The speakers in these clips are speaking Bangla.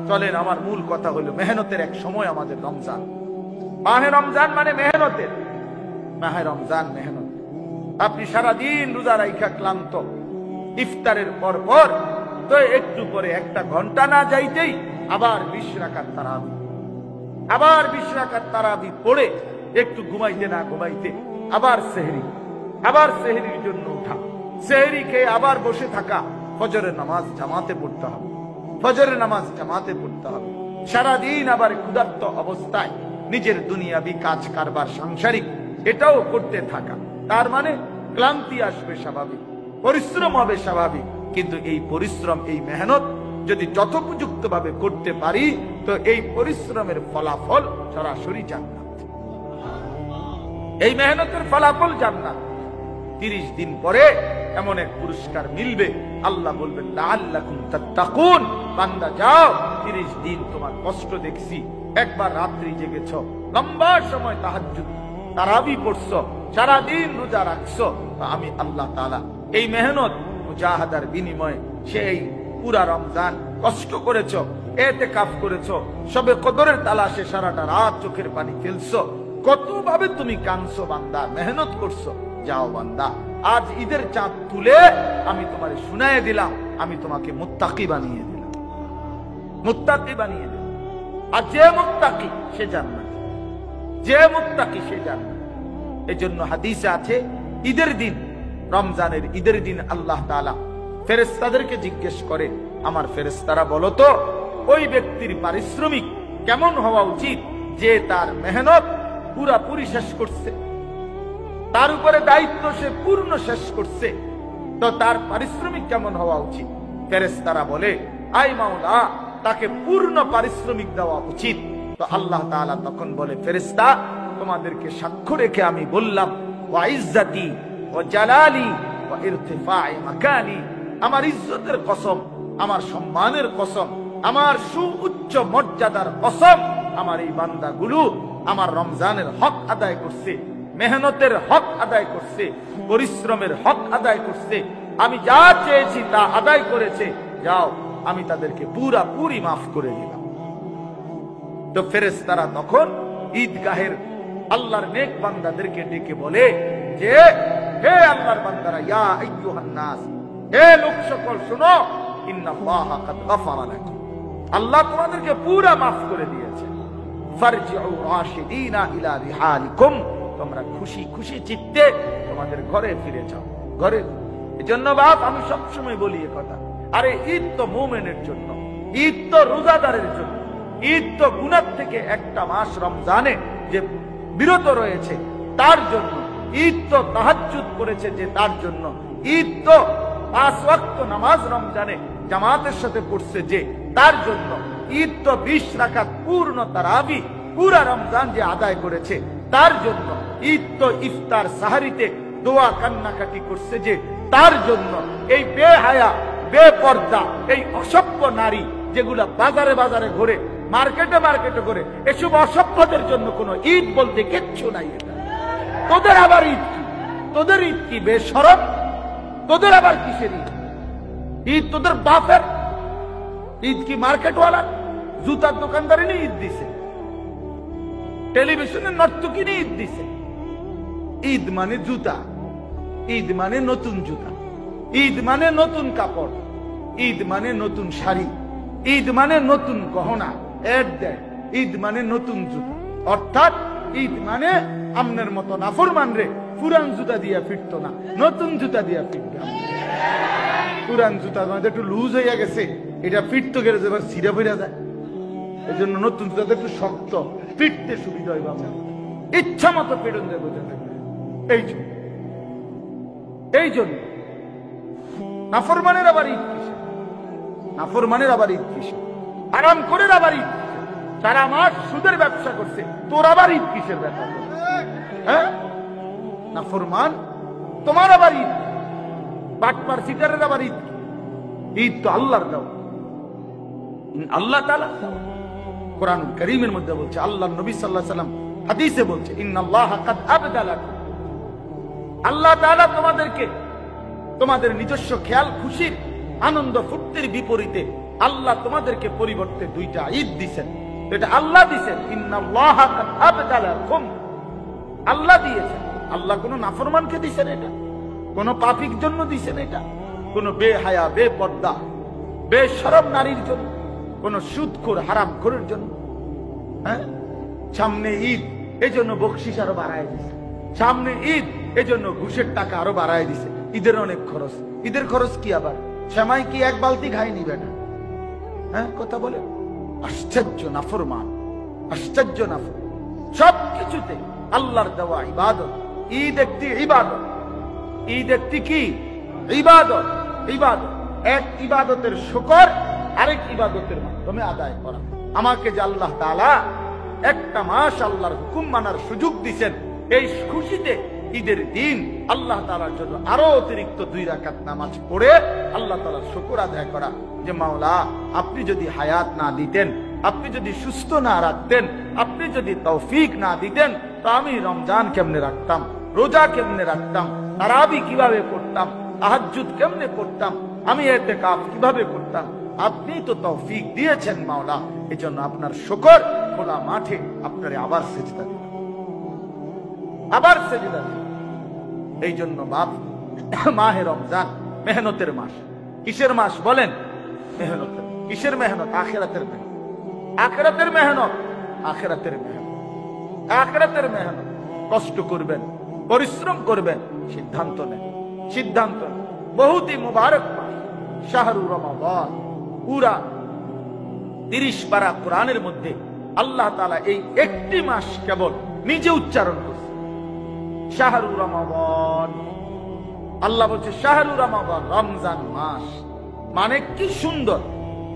চলেন, আমার মূল কথা হলো মেহনতের এক সময় আমাদের রমজান। মাহে রমজান মানে মেহনতের মাহে রমজান, মেহনত। আপনি সারাদিন রোজা রাইখা ক্লান্ত, ইফতারের পর পর তো একটু পরে 1 ঘন্টা না যাইতেই আবার 20 রাকাত তারাবি, আবার 20 রাকাত তারাবি পড়ে একটু ঘুমাইতে না ঘুমাইতে আবার সেহরি, আবার সেহরির জন্য উঠা, সেহরি খেয়ে আবার বসে থাকা, ফজরের নামাজ জামাতে পড়তে হবে, ফজরের নামাজ জামাতে পড়তে হবে। সারাদিন আবার ক্ষুধার্ত অবস্থায় নিজের দুনিয়াবি কাজ কারবার সাংসারিক এটাও করতে থাকা। তার মানে ক্লান্তি আসবে স্বাভাবিক, পরিশ্রম হবে স্বাভাবিক, কিন্তু এই পরিশ্রম, এই মেহনত যদি যথোপযুক্ত ভাবে করতে পারি তো এই পরিশ্রমের ফলাফল সরাসরি জান্নাত। এই মেহনতের ফলাফল জান্নাত। 30 দিন পরে এমন এক পুরস্কার মিলবে, আল্লাহ বলবেন লাআল্লাকুম তাত্তাকুন, বান্দা যাও, 30 দিন তোমার কষ্ট দেখছি, একবার রাত্রি জেগেছ, লম্বা সময় তাহাজ্জুদ তারাবি পড়ছো, সারা দিন রোজা রাখছো, আমি আল্লাহ তাআলা এই মেহনত মুজাহাদার বিনিময়ে সেই পুরা রমজান কষ্ট করেছো, ইতিকাফ করেছো, সবে কদরের তালাশে সারাটা রাত চোখের পানি ফেলছো, কতভাবে তুমি কাঁদছো বান্দা, মেহনত করছো, যাও বান্দা, আজ ঈদের চাঁদ তুলে আমি তোমারে শুনায়ে দিলাম, আমি তোমাকে মুত্তাকি বানিয়ে দিলাম, মুত্তাকি বানিয়ে দিলাম। আর যে মুত্তাকি সে জান্নাত, যে মুত্তাকি সে জান্নাত। এজন্য হাদিসে আছে ঈদের দিন, রমজানের ঈদের দিন আল্লাহ তাআলা ফেরেশতাদেরকে জিজ্ঞেস করে, আমার ফেরেশতারা বলো তো ওই ব্যক্তির পারিশ্রমিক কেমন হওয়া উচিত যে তার মেহনত পুরাপুরি শেষ করছে, তার উপরে দায়িত্ব সে পূর্ণ শেষ করছে, তো তার পারিশ্রমিক কেমন হওয়া উচিত? ফেরেশতারা বলে, আই মাওলা, তাকে পূর্ণ পারিশ্রমিক দেওয়া উচিত। তো আল্লাহ তাআলা তখন বলে, ফেরেশতা তোমাদেরকে সাক্ষ্য রেখে আমি বললাম, ওয়া ইজ্জতি ওয়া জালালি ওয়া ইরতিফা'i মাকানি, আমার ইজ্জতের কসম, আমার সম্মানের কসম, আমার সুউচ্চ মর্যাদার কসম, আমার এই বান্দাগুলো আমার রমজানের হক আদায় করছে, মেহনতের হক আদায় করছে, পরিশ্রমের হক আদায় করছে, আমি যা চেয়েছি তা আদায় করেছে, যাও আমি তাদেরকে পুরাপুরি মাফ করে দিলাম। তো ফেরেশতারা তখন ঈদগাহের আল্লাহর নেক বান্দাদেরকে ডেকে বলে যে, হে আল্লাহর বান্দারা, ইয়া আইয়ুহান নাস, হে লোক সকল শুনো, ইন্নাল্লাহা কাদ গাফারা লাকুম, আল্লাহ তোমাদেরকে পুরা মাফ করে দিয়েছে, ফারজিউ রাশিদিনা ইলা রিহালিকুম, তোমরা খুশি খুশি চিত্তে তোমাদের ঘরে ফিরে যাও, ঘরে। এজন্য বাপ আমি সবসময় বলি এ কথা, আরে ঈদ তো মুমিনের জন্য, ঈদ তো রোজাদারের জন্য, ঈদ তো গুনাহ থেকে একটা মাস রমজানে যে বিরত রয়েছে তার জন্য, ঈদ তো তাহাজ্জুদ করেছে যে তার জন্য, ঈদ তো 5 ওয়াক্ত নামাজ রমজানে জামাতের সাথে পড়ছে যে তার জন্য, ঈদ তো 20 রাকাত পূর্ণ তারাবি পুরা রমজান যে আদায় করেছে তার জন্য, ঈদ তো ইফতার সাহারিতে দোয়া কান্নাকাটি করছে যে তার জন্য। এই বেহায়া, বেপর্দা, এই অসভ্য নারী যেগুলা বাজারে বাজারে ঘুরে, মার্কেটে মার্কেটে ঘুরে, এসব অসভ্যদের জন্য কোনো ঈদ বলতে কিচ্ছু নাই। এটা তোদের আবার ঈদ কি? তোদের ঈদ কি বেশরম? তোদের আবার কিসের ঈদ? ঈদ তোদের বাপের ঈদ কি মার্কেটওয়ালা জুতার দোকানদারি নিয়ে ঈদ দিছে, টেলিভিশনের নর্তকী নিয়ে ঈদ দিছে। ঈদ মানে জুতা, ঈদ মানে নতুন জুতা, ঈদ মানে নতুন কাপড়, ঈদ মানে নতুন শাড়ি, ঈদ মানে নতুন গহনা, এড দেয়, ঈদ মানে নতুন জুতা। অর্থাৎ ঈদ মানে আমনের মতো নাফরমান রে পুরান জুতা দিয়া ফিরতো না, নতুন জুতা দিয়া ফিরবে। পুরান জুতা মানে একটু লুজ হইয়া গেছে, এটা ফিরতো গেলে এবার ছিঁড়া ফিরা যায়, এই জন্য নতুন জুতা একটু শক্ত, ফিরতে সুবিধা হইবে, আমরা ইচ্ছা মতো ফেরন দেবো। এই জন্য নাফরমানের আবার ঈদ কিসে? নাফরমানের আবার ঈদ কিসে? আরাম করে আবার ঈদ কিসে? সারা মাস সুদের ব্যবসা করছে, তোর আবার ঈদ কিসের ব্যাপার? হ্যাঁ, নাফরমান তোমার আবার ঈদ, বাটপার সিটারের আবার ঈদ। ঈদ তো আল্লাহর দাও, আল্লাহ তাআলা কোরআন কারীমের মধ্যে বলছে, আল্লাহ নবী সাল্লাল্লাহু আলাইহি ওয়াসাল্লাম হাদিসে বলছে, ইন্নাল্লাহা কাদ আবদালাকুম, আল্লাহ তাআলা তোমাদেরকে তোমাদের নিজস্ব খেয়াল খুশির আনন্দ ফুর্তির বিপরীতে আল্লাহ তোমাদেরকে পরিবর্তে দুইটা ঈদ দিছেন। এটা আল্লাহ দিছেন, ইন্নাল্লাহা কাদ আবদালাকুম, আল্লাহ দিয়েছেন। আল্লাহ কোন নাফরমানকে দিছেন এটা? কোন পাপীর জন্য দিছেন এটা? কোন বেহায়া, বেপর্দা, বেশরম নারীর জন্য? কোন সুদখোর, হারামখোরের জন্য? হ্যাঁ, সামনে ঈদ, এজন্য বকশিস আরো বাড়ায় দিছে। সামনে ঈদ, এজন্য ঘুষের টাকা আরো বাড়ায় দিছে। ঈদের অনেক খরচ। ঈদের খরচ কি আবার? সেমাই কি এক বালতি খাই নিবে না? হ্যাঁ, কথা বলে আশ্চর্য নাফরমান, আশ্চর্য নাফর। সবকিছুতে আল্লাহর দেওয়া ইবাদত। ঈদ একটি ইবাদত। ঈদ একটি কি? ইবাদত। ইবাদত, এক ইবাদতের শুকর আরেক ইবাদতের মাধ্যমে আদায় করা। আমাকে যে আল্লাহ তাআলা একটা মাস আল্লাহর হুকুম মানার সুযোগ দিয়েছেন, এই খুশিতে ঈদের দিন আল্লাহ তাআলার জন্য আরো অতিরিক্ত 2 রাকাত নামাজ পড়ে আল্লাহ তাআলার শুকর আদায় করা, যে মাওলা আপনি যদি হায়াত না দিতেন, আপনি যদি সুস্থ না রাখতেন, আপনি যদি তৌফিক না দিতেন, তো আমি রমজান কেমনে রাখতাম, রোজা কেমনে রাখতাম, তারাবি কিভাবে পড়তাম, তাহাজ্জুদ কেমনে পড়তাম, আমি ইতিকাফ কিভাবে করতাম? আপনি তো তৌফিক দিয়েছেন মাওলা, এজন্য আপনার শুকর। খোলা মাঠে আপনারে আবার সিজদা দিলাম, আবার সিজদা দিলাম। এই জন্য বাপ, মাহে রমজান মেহনতের মাস। কিসের মাস বলেন? মেহনতের। কিসের মেহনত? আখিরাতের মেহনত। আখিরাতের মেহনত। আখিরাতের মেহনত। আখিরাতের মেহনত। কষ্ট করবেন, পরিশ্রম করবেন, সিদ্ধান্ত নেন। সিদ্ধান্ত নেন। বহুতই মুবারক মাস শাহরুর রমাদান। পুরা 30 পারা কোরআনের মধ্যে আল্লাহ তাআলা এই একটি মাস কেবল নিজে উচ্চারণ করছে, শাহরুর রমাদান। আল্লাহ বলছে শাহরুর রমাদান, রমজান মাস। মানে কি সুন্দর,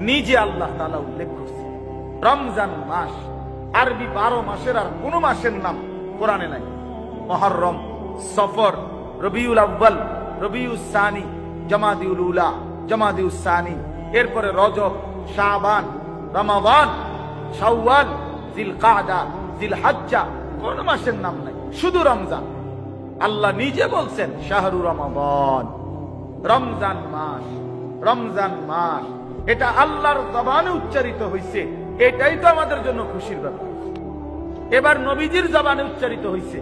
নিজে আল্লাহ তাআলা উল্লেখ করছে রমজান মাস। আরবি 12 মাসের আর কোন মাসের নাম কোরআনে নাই। মুহররম, সফর, রবিউল আউয়াল, রবিউস সানি, জামাদিউল উলা, জামাদিউস সানি, এরপরে রজব, শাবান, রমাদান, শাওয়াল, জিলকাদা, জিলহজ্জা, কোন মাসের নাম নাই, শুধু রমজান। আল্লাহ নিজে বলছেন শাহরুর রমাদান, রমজান মাস। রমজান মাস এটা আল্লাহর জবানে উচ্চারিত হয়েছে, এটাই তো আমাদের জন্য খুশির ব্যাপার। এবার নবীজির জবানে উচ্চারিত হয়েছে,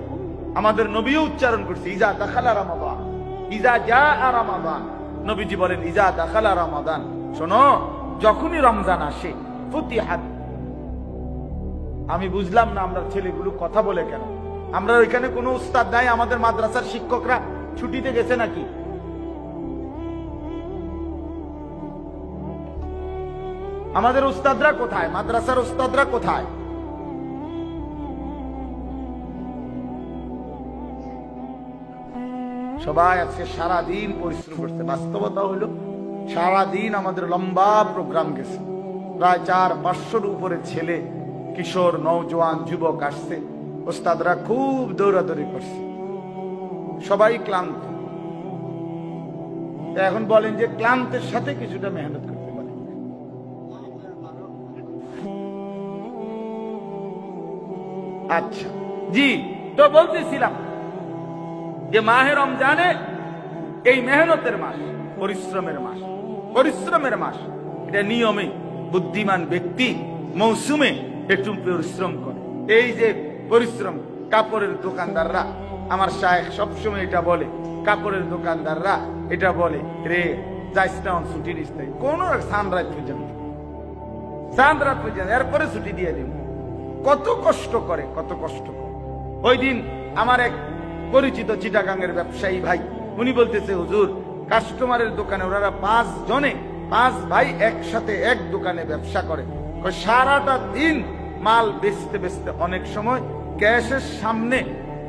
আমাদের নবীও উচ্চারণ করছে, ইজা দাখালা রমাদান, ইজা জাআ রমাদান। নবীজি বলেন ইজা দাখালা রমাদান, শোনো যখনই রমজান আসে, ফুতিহাত। আমি বুঝলাম না আমরা ছেলেগুলো কথা বলে কেন? আমরা ওইখানে কোনো উস্তাদ নাই? আমাদের মাদ্রাসার শিক্ষকরা ছুটিতে গেছে নাকি? আমাদের উস্তাদরা কোথায়? মাদ্রাসার উস্তাদরা কোথায়? সবাই আজকে সারাদিন পরিশ্রম করছে। বাস্তবতা হলো সারাদিন আমাদের লম্বা প্রোগ্রাম গেছে, প্রায় 400-500 উপরে ছেলে, কিশোর, নওজোয়ান, যুবক আসছে। ওস্তাদরা খুব দৌড়াদৌড়ি করছে, সবাই ক্লান্ত। এখন বলেন যে ক্লান্তের সাথে কিছুটা মেহনত করতে পারে। আচ্ছা জি, তো বলতেছিলাম যে মাহে রমজানে এই মেহনতের মাস, পরিশ্রমের মাস। পরিশ্রমের মাস, এটা নিয়মে বুদ্ধিমান ব্যক্তি মৌসুমে একটু পরিশ্রম করে। এই যে পরিশ্রম, কাপড়ের দোকানদাররা, আমার শায়েখ সবসময় এটা বলে, কাপড়ের দোকানদাররা এটা বলে, রে যাইস না ছুটি নিস নাই, কোন সানরাত পর্যন্ত, সানরাত পর্যন্ত, এরপরে ছুটি দিয়ে দিব। কত কষ্ট করে, কত কষ্ট করে। ওই দিন আমার এক পরিচিত চিটাগাঙ্গের ব্যবসায়ী ভাই, উনি বলতেছে, হুজুর কাস্টমারের দোকানে ওনারা 5 জনে, 5 ভাই একসাথে এক দোকানে ব্যবসা করে। সারাটা দিন মাল বেচতে বেচতে অনেক সময় ক্যাশের সামনে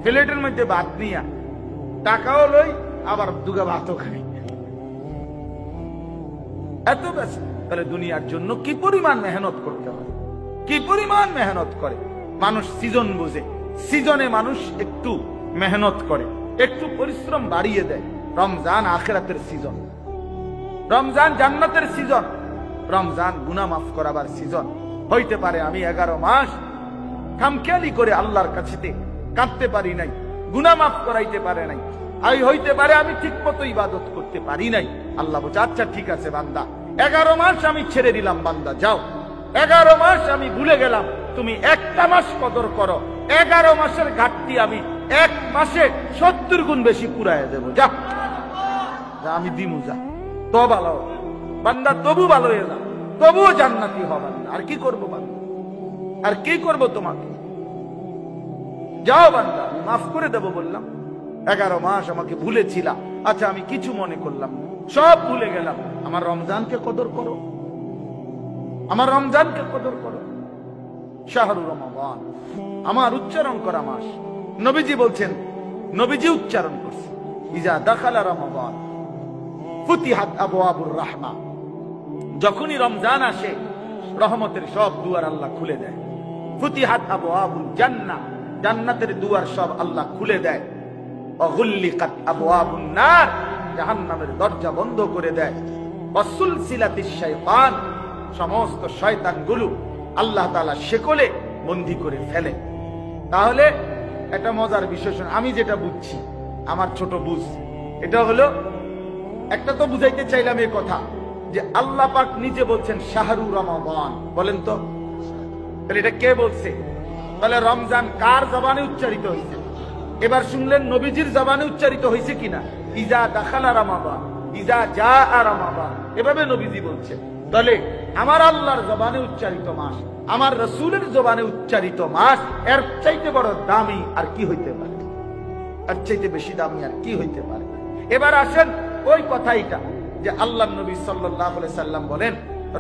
প্লেটের মধ্যে ভাত নিয়া টাকাও লই, আবার দুগা ভাতও খাই। এত ব্যস্ত। তাহলে দুনিয়ার জন্য কি পরিমাণ মেহনত করতে হয়, কি পরিমাণ মেহনত করে মানুষ। সিজন বুঝে, সিজনে মানুষ একটু মেহনত করে, একটু পরিশ্রম বাড়িয়ে দেয়। রমজান আখিরাতের সিজন, রমজান জান্নাতের সিজন, রমজান গুনাহ মাফ করাবার সিজন। হইতে পারে আমি 11 মাস খামখেয়ালি করে আল্লাহর কাছে কাঁদতে পারি নাই, গুনাহ মাফ করাইতে পারে নাই। হইতে পারে আমি ঠিক মতো ইবাদত করতে পারি নাই। আল্লাহ বলছে, আচ্ছা ঠিক আছে বান্দা, 11 মাস আমি ছেড়ে দিলাম বান্দা যাও, 11 মাস আমি ভুলে গেলাম, তুমি একটা মাস কদর করো, 11 মাসের ঘাটতি আমি 1 মাসে 70 গুণ বেশি পুরায় দেব, যা আমি দিমু, যা তো ভালো বান্দা, তবু ভালো হয়ে যা, তবুও জান্নাতি হবা না। আর কি করবো বান্দা, আর কি করব তোমাকে? যাও বান্দা, মাফ করে দেব বললাম। 11 মাস আমাকে ভুলেছিলা, আচ্ছা আমি কিছু মনে করলাম না, সব ভুলে গেলাম। আমার রমজানকে কদর করো, আমার রমজানকে কদর করো। শাহরু রমাদান আমার উচ্চারণ করা মাস। নবীজি বলছেন, নবীজি উচ্চারণ করছে, ইজা দাখালা রমাদান ফুতিহাত আবওয়াবুর রাহমা। যখনই রমজান আসে রহমতের সব দুয়ার আল্লাহ খুলে দেয়। ফুতিহাত আবওয়াবুল জান্নাহ, জান্নাতের দুয়ার সব আল্লাহ খুলে দেয়। অগুল্লিকাত আবওয়াবুন নার, জাহান্নামের দরজা বন্ধ করে দেয়। ওয়াসুলসিলাতিশ শাইতান, সমস্ত শয়তানগুলো আল্লাহ তাআলা শেকলে বন্দী করে ফেলে। তাহলে একটা মজার বিশেষণ আমি যেটা বুঝছি, আমার ছোট বুঝ, এটা হলো, একটা তো বুঝাইতে চাইলাম এই কথা যে আল্লাহ পাক নিজে বলছেন শাহরু রমাদান, বলেন তো তাহলে এটা কে বলছে? তাহলে রমজান কার জবানে উচ্চারিত হয়েছে? এবার শুনলেন নবীজির জবানে উচ্চারিত হয়েছে কিনা? ইজা দাখালা রমাদান, ইজা জাআ রমাদান, এভাবে নবীজি বলছে। তাহলে আমার আল্লাহর জবানে উচ্চারিত মাস, আমার রাসূলের জবানে উচ্চারিত মাস, এর চাইতে বড় দামি আর কি হইতে পারে? এর চাইতে বেশি দামি আর কি হইতে পারে? এবার আসেন ওই কথাইটা যে আল্লাহর নবী সাল্লাল্লাহু আলাইহি সাল্লাম বলেন,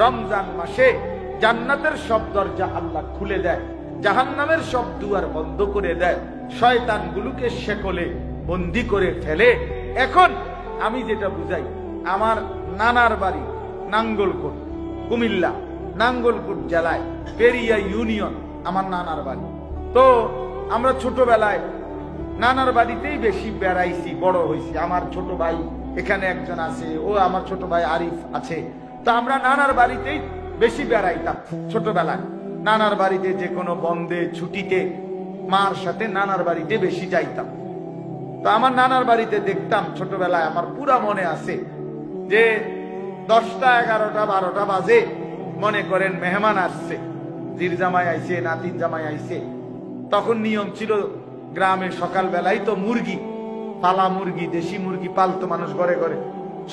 রমজান মাসে জান্নাতের সব দরজা আল্লাহ খুলে দেয়, জাহান্নামের সব দুয়ার বন্ধ করে দেয়, শয়তানগুলোকে শেকলে বন্দী করে ফেলে। এখন আমি যেটা বুঝাই, আমার নানার বাড়ি নাঙ্গলকোট, কুমিল্লা, নাঙ্গলকোট জেলায় পেরিয়া ইউনিয়ন আমার নানার বাড়ি। তো আমরা ছোটবেলায় নানার বাড়িতেই বেশি বেড়াইছি, বড় হয়েছি। আমার ছোট ভাই এখানে একজন আছে, ও আমার ছোট ভাই আরিফ আছে। তো আমরা নানার বাড়িতেই বেশি বেড়াইতাম ছোটবেলায়। নানার বাড়িতে যে কোনো বন্ধে ছুটিতে মার সাথে নানার বাড়িতে বেশি যাইতাম। তো আমার নানার বাড়িতে দেখতাম ছোটবেলায়, আমার পুরা মনে আছে যে 10টা 11টা 12টা বাজে, মনে করেন মেহমান আসছে, জির জামাই আইছে, নাতিন জামাই আইছে। তখন নিয়ম ছিল গ্রামে সকালবেলায় তো মুরগি, পালা মুরগি, দেশি মুরগি পালতো মানুষ ঘরে ঘরে।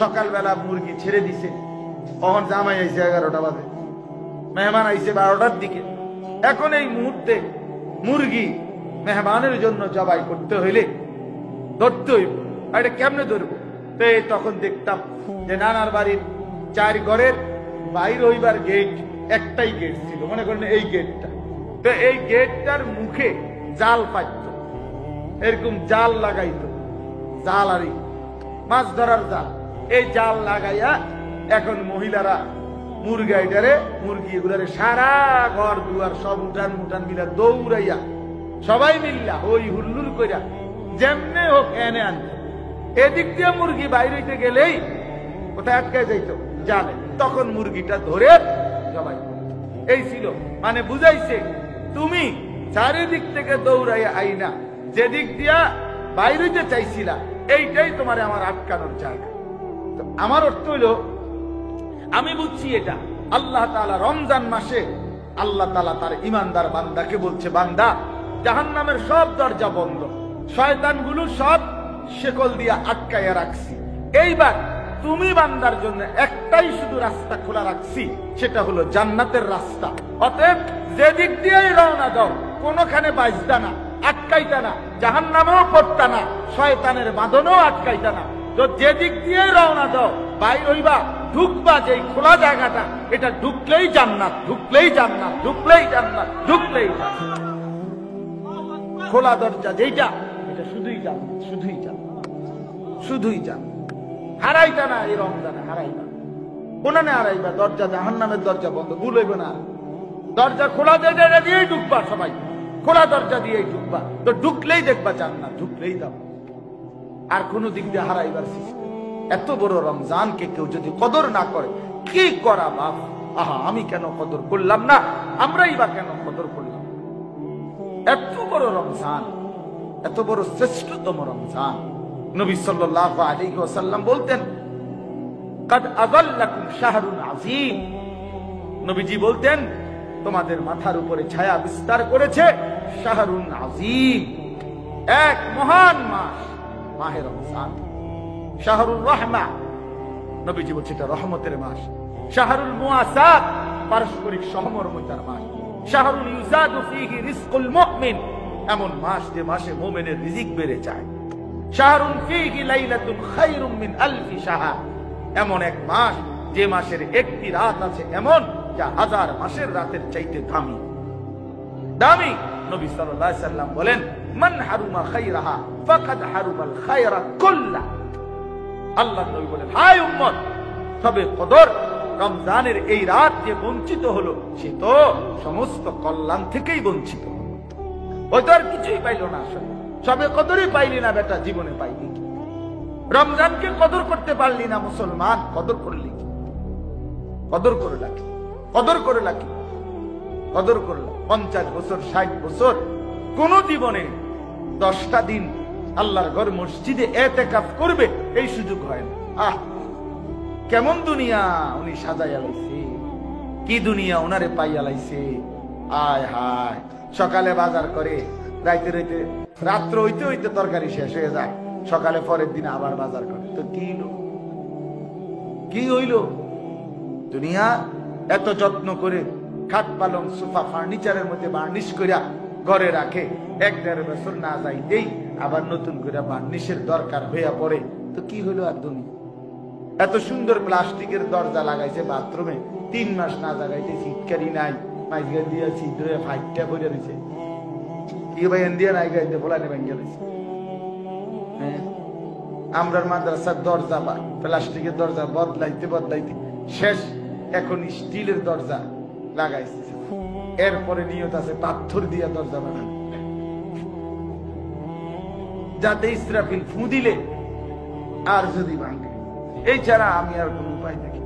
সকালবেলা মুরগি ছেড়ে দিছে, তখন জামাই আইছে 11টা বাজে, মেহমান আইছে 12টার দিকে। এখন এই মুহূর্তে মুরগি মেহমানের জন্য জবাই করতে হইলে ধরতে হইব, এটা কেমনে ধরবো? তো তখন দেখতাম যে নানার বাড়ির 4 ঘরের বাইর হইবার গেট, একটাই গেট ছিল, মনে করেন এই গেটটা। তো এই গেটটার মুখে জাল পাইত, এরকম জাল লাগাইতো, জাল আর মাছ ধরার জাল। এই জাল লাগাইয়া এখন মহিলারা মুরগাইটারে, মুরগি এগুলারে সারা ঘর দুয়ার সব উঠান মুঠান মিলা দৌড়াইয়া সবাই মিল্লা হই হুল্লুল কইরা যেমনে হোক এনে আনতো। এদিক দিয়ে মুরগি বাইরে হইতে গেলেই কোথায় আটকায় যাইত জালে, তখন মুরগিটা ধরে জবাই করত। এই ছিল, মানে বুঝাইছে তুমি চারিদিক থেকে দৌড়াইয়া আইনা যেদিক দিয়া বাইরে হইতে চাইছিলা, এইটাই তোমার আমার আটকানোর জায়গা। তো আমার অর্থ হইল, আমি বুঝছি এটা আল্লাহ তাআলা রমজান মাসে আল্লাহ তাআলা তার ইমানদার বান্দাকে বলছে, বান্দা জাহান্নামের সব দরজা বন্ধ, শয়তানগুলো সব শেকল দিয়া আটকাইয়া রাখছি। এইবার তুমি বান্দার জন্য একটাই শুধু রাস্তা খোলা রাখছি, সেটা হলো জান্নাতের রাস্তা। অতএব যেদিক দিয়েই রওনা দাও, কোনোখানে বাজতা না, আটকাইতা না, জাহান্নামেও পড়তা না, শয়তানের বাঁধনও আটকাইতা না। তো যেদিক দিয়ে রওনা দাও, বাইর হইবা, ঢুকবা যেই খোলা জায়গাটা, এটা ঢুকলেই জান্নাত, ঢুকলেই জান্নাত, ঢুকলেই জান্নাত, ঢুকলেই জান্নাত। খোলা দরজা যেইটা, এটা শুধুই জান্নাত, শুধুই জান্নাত, শুধুই জান্নাত। হারাইতা না, এই রমজানে হারাইবা, কোনানে হারাইবা? দরজা জাহান্নামের দরজা বন্ধ, ভুল হইব না। দরজা খোলা জায়গা দিয়েই ঢুকবা, সবাই খোলা দরজা দিয়েই ঢুকবা। তো ঢুকলেই দেখবা জান্নাত, ঢুকলেই দাও। আর কোন দিক দিয়ে হারাইবার সিস্টেম? এত বড় রমজানকে কেউ যদি কদর না করে, কি করা বাপ? আহা, আমি কেন কদর করলাম না, আমরাই বা কেন কদর করলাম? এত বড় রমজান, এত বড় শ্রেষ্ঠতম রমজান। নবী সাল্লাল্লাহু আলাইহি ওয়াসাল্লাম বলতেন, কাদ আযাল্লাকুম শাহরুন আযীম। নবীজি বলতেন তোমাদের মাথার উপরে ছায়া বিস্তার করেছে শাহরুন আযীম, এক মহান মাস, মাহে রমজান। শাহরুর রহমা, নবীজি বলছে এটা রহমতের মাস। শাহরুল মুআসাত, পারস্পরিক সহমর্মিতার মাস। শাহরুল ইউজাদু ফীহি রিজকুল মুমিন, এমন মাস যে মাসে মুমিনের রিজিক বেড়ে যায়। শাহরুন ফীহি লাইলাতুন খায়রুম মিন আলফি শাহর, এমন এক মাস যে মাসের একটি রাত আছে এমন যা হাজার মাসের রাতের চাইতে দামি। দামি। নবী সাল্লাল্লাহু আলাইহি সাল্লাম বলেন মান হারুমা খায়রাহা ফাকাদ হারুমাল খায়রা কুল্লা। আল্লাহ নবী বলেন হায় উম্মত, সবে কদর রমজানের এই রাত যে বঞ্চিত হলো সে তো সমস্ত কল্যাণ থেকেই বঞ্চিত। ওই তো আর কিছুই পাইল না। আসলে সবে কদরই পাইলি না বেটা, জীবনে পাইলি কি? রমজানকে কদর করতে পারলি না মুসলমান, কদর করলি কি? কদর করে রাখি, কদর করে রাখি, কদর করল 50 বছর 60 বছর কোন জীবনে 10টা দিন আল্লাহর ঘর মসজিদে এতেকাফ করবে এই সুযোগ হয় না। আহ কেমন দুনিয়া উনি সাজাইয়া লাইছে, কি দুনিয়া ওনারে পাইয়া লাইছে। আয় হায়, সকালে বাজার করে রাইতে রাইতে, রাত্র হইতে হইতে তরকারি শেষ হয়ে যায়, সকালে পরের দিন আবার বাজার করে। তো কি হইল, কি হইল? দুনিয়া এত যত্ন করে খাট পালং সোফা ফার্নিচারের মধ্যে বার্নিশ করিয়া ঘরে রাখে, 1-1.5 বছর না যাইতেই আবার নতুন করে বার্নিশের দরকার হইয়া পড়ে। তো কি হইল আর দুনিয়া? এত সুন্দর প্লাস্টিকের দরজা লাগাইছে বাথরুমে, 3 মাস না লাগাইতে শীতকারি নাই, মাইজগা দিয়া ছিদ্র ফাইটটা করে দিছে। কি ভাই ইন্ডিয়া নাই গাইতে বলানি ভেঙে দিছে। আমরার মাদ্রাসার দরজা বা প্লাস্টিকের দরজা বদলাইতে বদলাইতে শেষ, এখন স্টিলের দরজা লাগাইছে। এরপরে নিয়ত আছে পাথর দিয়া দরজা বানানো, যাতে ইসরাফিল ফু দিলে আর যদি ভাঙে। এই ছাড়া আমি আর কোন উপায় দেখি।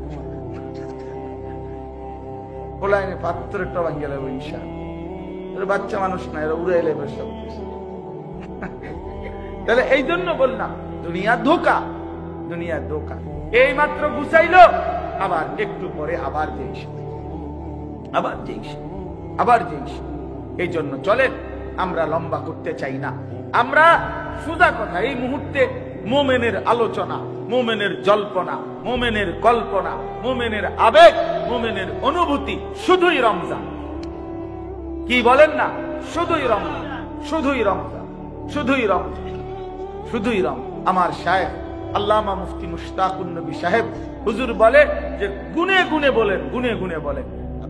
পোলাইনে পাথরেরটা ভাঙে যাবে ইনশাআল্লাহ। বাচ্চা মানুষ না, এরা উড়ে এলে সব। তাহলে এই জন্য বললাম দুনিয়া ধোকা, দুনিয়া ধোকা। এই মাত্র গুছাইলো, আবার একটু পরে আবার জিনিস, আবার জিনিস, আবার জিনিস। এই জন্য চলেন, আমরা লম্বা করতে চাই না। আমরা সোজা কথা, এই মুহূর্তে মোমেনের আলোচনা, মোমেনের জল্পনা, মোমেনের কল্পনা, মোমেনের আবেগ, মোমেনের অনুভূতি শুধুই রমজান। কি বলেন না? শুধুই রমজান, শুধুই রমজান, শুধুই রমজান, শুধুই রমজান। আমার শায়েখ আল্লামা মুফতি মুশতাকুন নবী সাহেব হুজুর বলে যে গুনে গুনে বলেন, গুনে গুনে বলেন,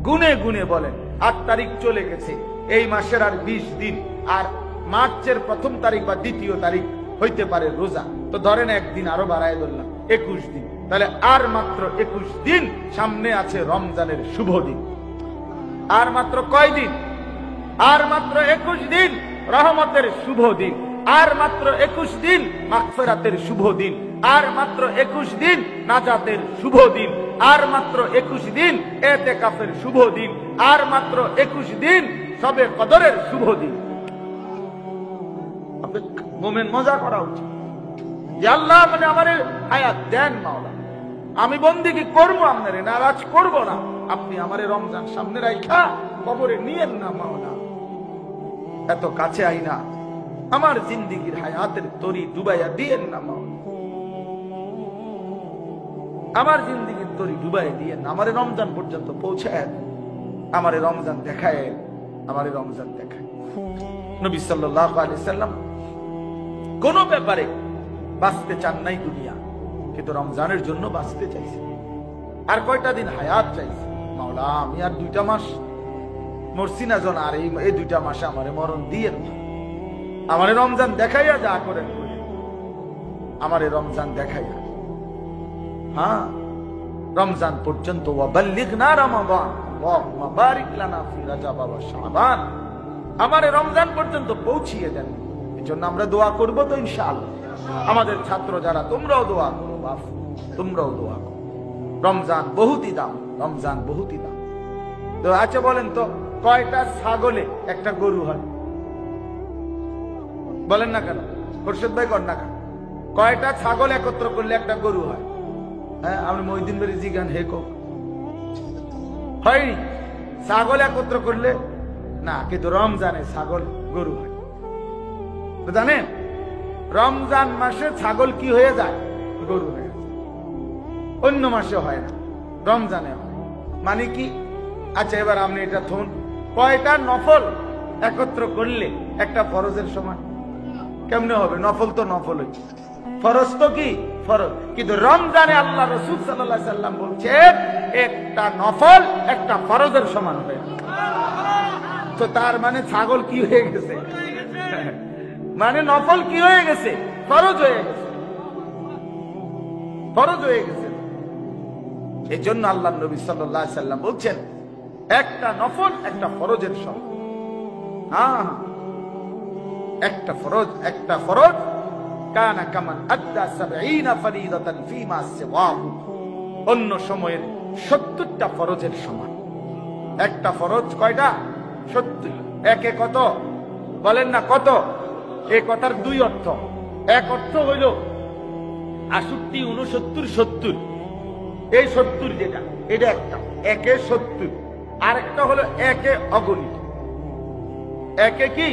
গুনে গুনে বলেন। 8 তারিখ চলে গেছে, এই মাসের আর 20 দিন, আর মার্চের 1ম তারিখ বা 2য় তারিখ হইতে পারে রোজা। তো ধরেন একদিন আরো বাড়ায় ধরলাম, 21 দিন। তাহলে আর মাত্র 21 দিন, সামনে আছে রমজানের শুভ দিন। আর মাত্র কয় দিন? আর মাত্র 21 দিন রহমতের শুভ দিন। আর মাত্র 21 দিন মাগফিরাতের শুভ দিন। আর মাত্র 21 দিন নাজাতের শুভ দিন। আর মাত্র 21 দিন ইতিকাফের শুভ দিন। আর মাত্র 21 দিন সবে কদরের শুভ দিন। মোমেন মজা করা উচিত যে আল্লাহ মানে আমারে হায়াত দেন মাওলা, আমি বন্দেগী করবো, আপনারে নারাজ করব না। আপনি আমারে রমজান সামনে রাখা কবরে নিয়েন না মাওলা। এত কাছে আই না, আমার জিন্দেগীর হায়াতের তরি ডুবাইয়া দিয়েন না মাওলা, আমার জিন্দেগীর তরি ডুবাইয়া দিয়েন না। আমারে রমজান পর্যন্ত পৌঁছায়, আমারে রমজান দেখায়, আমারে রমজান দেখায়। নবী সাল্লাল্লাহু আলাইহি সাল্লাম কোন ব্যাপারে বাঁচতে চান নাই দুনিয়া, কিন্তু রমজানের জন্য বাঁচতে চাইছে। আর কয়টা দিন হায়াত চাইছে, মাওলা আমি আর 2টা মাস মরছি না জন, আর এই 2টা মাসে আমারে মরণ দিয়ে আমারে রমজান দেখাইয়া যা করেন, আমারে রমজান দেখাইয়া। হ্যাঁ, রমজান পর্যন্ত ওয়াবাল্লিগনা রমাদান ওয়া বারিক লানা ফি রাজাব ওয়া শাবান, আমারে রমজান পর্যন্ত পৌঁছিয়ে দেন। এজন্য আমরা দোয়া করব তো ইনশাআল্লাহ। আমাদের ছাত্র যারা, তোমরাও দোয়া করো বাপ, তোমরাও দোয়া করো। রমজান বহুতই দাম, রমজান বহুতই দাম। তো আচ্ছা বলেন তো, কয়টা ছাগলে একটা গরু হয়? বলেন না কেন? খোরশেদ ভাই কর না কেন? কয়টা ছাগল একত্র করলে একটা গরু হয়? হ্যাঁ, আপনি মহিউদ্দিন বাড়ি জিগান হে কোক হয়নি। ছাগল একত্র করলে না, কিন্তু রমজানে ছাগল গরু হয়। জানেন রমজান মাসে ছাগল কি হয়ে যায়? গরু হয়ে যায়। অন্য মাসে হয় না, রমজানে হয়। মানে কি? আচ্ছা এবার আপনি এটা থুন, কয়টা নফল একত্র করলে একটা ফরজের সমান? কেমনে হবে? নফল তো নফল, ফরজ তো কি ফরজ। কিন্তু রমজানে আল্লাহ রাসূল সাল্লাল্লাহু আলাইহি সাল্লাম বলছে একটা নফল একটা ফরজের সমান হয়ে। তো তার মানে ছাগল কি হয়ে গেছে? মানে নফল কি হয়ে গেছে? ফরজ হয়ে গেছে, ফরজ হয়ে গেছে। এই জন্য আল্লাহ নবী সাল্লাল্লাহু আলাইহি সাল্লাম বলছেন একটা নফল একটা ফরজের সমান। হ্যাঁ, একটা ফরজ একটা ফরজ কানা কামান আদ্দা ৭০ ফরিদাতান ফীমা সিওয়াহু, অন্য সময়ের ৭০টা ফরজের সমান। একটা ফরজ কয়টা? ৭০। একে কত বলেন না? কত? এই কথার দুই অর্থ। এক অর্থ হইল ৬৮, ৬৯, ৭০। এই ৭০ যেটা, এটা একটা, একে ৭০। আর একটা হলো একে অগণিত। একে কি?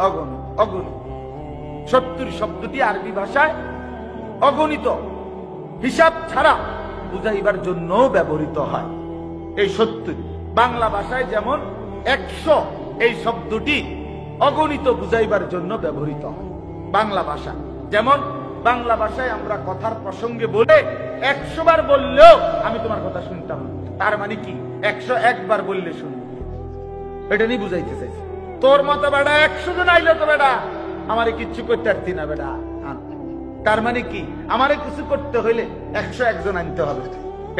অগণিত। অগণিত ৭০ শব্দটি আরবি ভাষায় অগণিত, হিসাব ছাড়া বুঝাইবার জন্য ব্যবহৃত হয়। এই ৭০ বাংলা ভাষায় যেমন ১০০, এই শব্দটি অগণিত বুঝাইবার জন্য ব্যবহৃত হয় বাংলা ভাষা। যেমন বাংলা ভাষায় আমরা কথার প্রসঙ্গে বলে ১০০ বার বললেও আমি তোমার কথা শুনতাম, তার মানে কি ১০১ বার বললে শুনবো, এটা নিয়ে বুঝাইতে চাইছি। তোর মতো বেটা ১০০ জন আইলে তো বেটা আমারে কিচ্ছু করতে পারতি না বেটা, তার মানে কি আমারে কিছু করতে হইলে ১০১ জন আনতে হবে,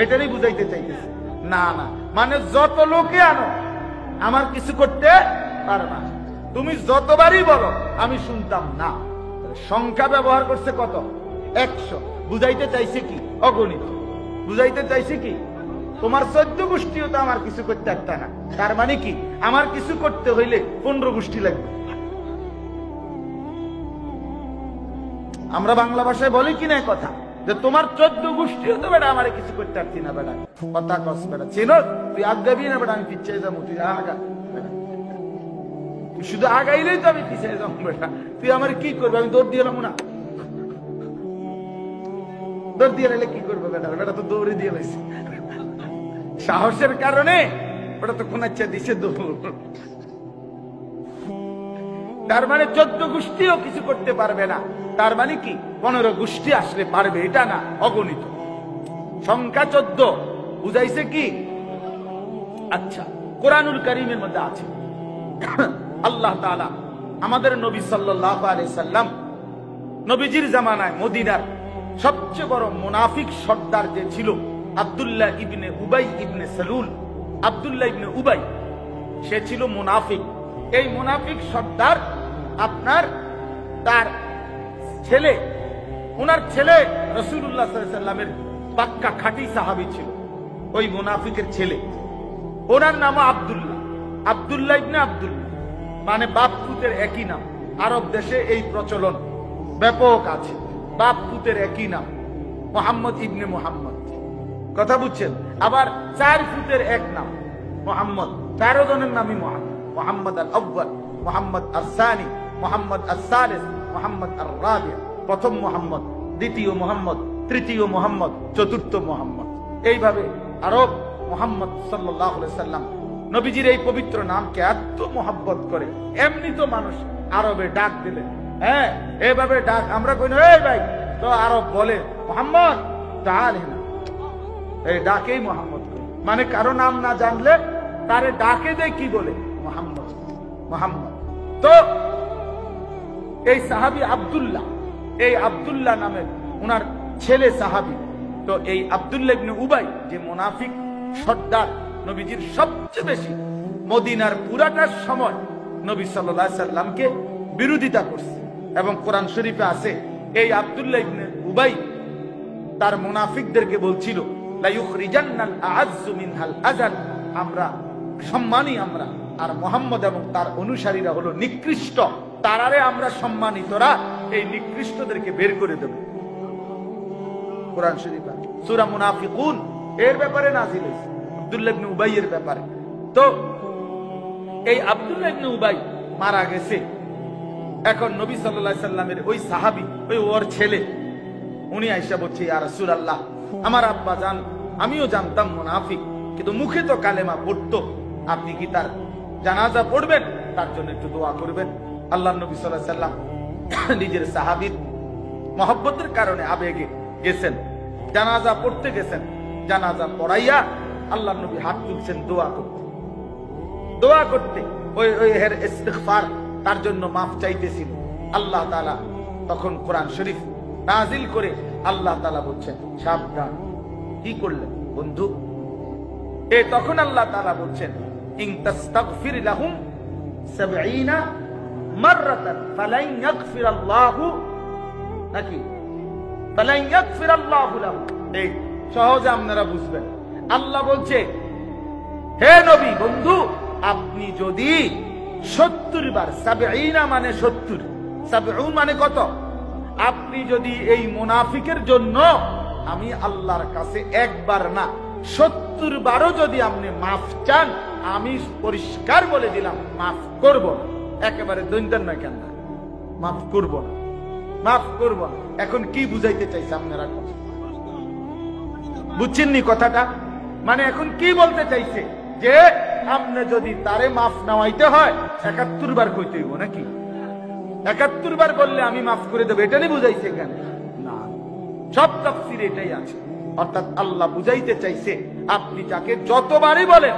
এটারই বুঝাইতে চাইতেছে। না না, মানে যত লোকে আনো আমার কিছু করতে পারবে না, তুমি যতবারই বলো আমি শুনতাম না। সংখ্যা ব্যবহার করছে কত? ১০০। বুঝাইতে চাইছে কি? অগণিত। বুঝাইতে চাইছে কি? তোমার ১৪ গোষ্ঠীও তো আমার কিছু করতে পারত না, তার মানে কি আমার কিছু করতে হইলে ১৫ গোষ্ঠী লাগবে। আমরা বাংলা ভাষায় বলি কিনা কথা যে তোমার ১৪ গোষ্ঠীও তো বেটা আমার কিছু করতে পারতি না বেটা, কথা কস বেটা, চেনো তুই আগাবি না বেটা, আমি পিছিয়ে যাবো, তুই আগা বেটা, তুই শুধু আগাইলেই তো আমি পিছিয়ে যাবো বেটা, তুই আমার কি করবে? আমি দৌড় দিয়ে এলাম না, দৌড় দিয়ে এলে কি করবে বেটা? বেটা তো দৌড়ে দিয়ে লাইছে সাহসের কারণে, ওটা তো কোন ইচ্ছা দিছে দৌড়। তার মানে ১৪ গোষ্ঠীও কিছু করতে পারবে না, তার মানে কি ১৫ গোষ্ঠী আসলে পারবে, এটা না, অগণিত। সংখ্যা ১৪ বুঝাইছে কি? আচ্ছা, কোরআনুল কারীমের মধ্যে আছে আল্লাহ তাআলা আমাদের নবী সাল্লাল্লাহু আলাইহি সাল্লাম, নবীজির জামানায় মদিনার সবচেয়ে বড় মুনাফিক সর্দার যে ছিল আব্দুল্লাহ ইবনে উবাই ইবনে সালুল। আব্দুল্লাহ ইবনে উবাই সে ছিল মুনাফিক। এই মুনাফিক সর্দার আপনার তার ছেলে, ওনার ছেলে রাসূলুল্লাহ সাল্লাল্লাহু আলাইহি সাল্লামের পাক্কা খাঁটি সাহাবী ছিল। ওই মুনাফিকের ছেলে, ওনার নাম আব্দুল্লাহ। আব্দুল্লাহ ইবনে আব্দুল্লাহ মানে বাপ পুতের একই নাম। আরব দেশে এই প্রচলন ব্যাপক আছে, বাপ পুতের একই নাম, মুহাম্মদ ইবনে মুহাম্মদ, কথা বুঝছেন? আবার ৪ পুতের এক নাম মুহাম্মদ, ১৩ জনের নামই মুহাম্মদ। মুহাম্মদ আল আউয়াল, মুহাম্মদ আর সানি, মুহাম্মদ আর সালিস, মুহাম্মদ আর রাবি, প্রথম মুহাম্মদ, দ্বিতীয় মুহাম্মদ, তৃতীয় মুহাম্মদ, চতুর্থ মুহাম্মদ। এইভাবে আরব মুহাম্মদ সাল্লাল্লাহু আলাইহি সাল্লাম নবীজির এই পবিত্র নামকে এত মোহাব্বত করে, এমনি তো মানুষ আরবে ডাক দিলে, হ্যাঁ এইভাবে ডাক আমরা কই না, এই ভাই তো আরব বলে মুহাম্মদ তাআল না, এই ডাকেই মুহাম্মদ কই, মানে কারো নাম না জানলে তারে ডাকে দেয় কি বলে? মুহাম্মদ, মুহাম্মদ। তো এই সাহাবী আব্দুল্লাহ, এই আব্দুল্লাহ নামের ওনার ছেলে সাহাবী। তো এই আব্দুল্লাহ ইবনে উবাই যে মুনাফিক সর্দার, নবীজির সবচেয়ে বেশি মদিনার পুরাটা সময় নবী সাল্লাল্লাহু আলাইহি সাল্লামকে বিরোধিতা করছে। এবং কোরআন শরীফে আছে এই আব্দুল্লাহ ইবনে উবাই তার মুনাফিকদেরকে বলছিল লা ইউখরিজান্নাল আ'আজ্জু মিনহাল আযাল, আমরা সম্মানী আমরা, আর মুহাম্মদ এবং তার অনুসারীরা হলো নিকৃষ্ট, তারারে আমরা সম্মানিতরা এই নিকৃষ্টদেরকে বের করে দেব। কোরআন শরীফে সূরা মুনাফিকুন এর ব্যাপারে নাযিল হয়েছে, আব্দুল্লাহ ইবনে উবাইয়ের ব্যাপারে। তো এই আব্দুল্লাহ ইবনে উবাই মারা গেছে। এখন নবী সাল্লাল্লাহু আলাইহি সাল্লামের ওই সাহাবী, ওর ছেলে, উনি আয়েশা বলছে, ইয়া রাসূলুল্লাহ, আমার আব্বা জান, আমিও জানতাম মুনাফিক, কিন্তু মুখে তো কালেমা পড়তো, আপনি কি তার জানাজা পড়বেন? তার জন্য একটু দোয়া করবেন। আল্লাহর নবী সাল্লাল্লাহু আলাইহি সাল্লাম নিজের সাহাবীর মহব্বতের কারণে আবেগে গেছেন, জানাজা পড়তে গেছেন। জানাজা পড়াইয়া আল্লাহর নবী হাত তুলছেন দোয়া করতে, দোয়া করতে, ওই এর ইস্তিগফার, তার জন্য মাফ চাইতেছিল। আল্লাহ তাআলা তখন কোরআন শরীফ নাজিল করে আল্লাহ তাআলা বলছেন, সাবধান, কি করলেন বন্ধু? তখন আল্লাহ তাআলা বলছেন, ইন তাস্তাগফির লাহুম 70 মাররাতান ফালান ইয়াগফিরাল্লাহু, নাকি ফালান ইয়াগফিরাল্লাহু লাহুম। এই সহজে আপনারা বুঝবেন। আল্লাহ বলছে, হে নবী বন্ধু, আপনি যদি 70 বার, 70 মানে 70, 70 মানে কত? আপনি যদি এই মুনাফিকের জন্য আমি আল্লাহর কাছে একবার না 70 বারও যদি আপনি মাফ চান, আমি পরিষ্কার বলে দিলাম মাফ করব না। একেবারে দৈন্তান নয়, কেন মাফ করব না, মাফ করব না। এখন কি বুঝাইতে চাইছে আপনারা? বুঝছেননি কথাটা? মানে এখন কি বলতে চাইছে? যে আপনি যদি তারে মাফ নাওয়াইতে হয় 71 বার কইতে হইব নাকি? 71 বার বললে আমি মাফ করে দেব, এটা নিয়ে বুঝাইছে কেন? না, সব তাফসীরে এটাই আছে। অর্থাৎ আল্লাহ বুঝাইতে চাইছে, আপনি যাকে যতবারই বলেন,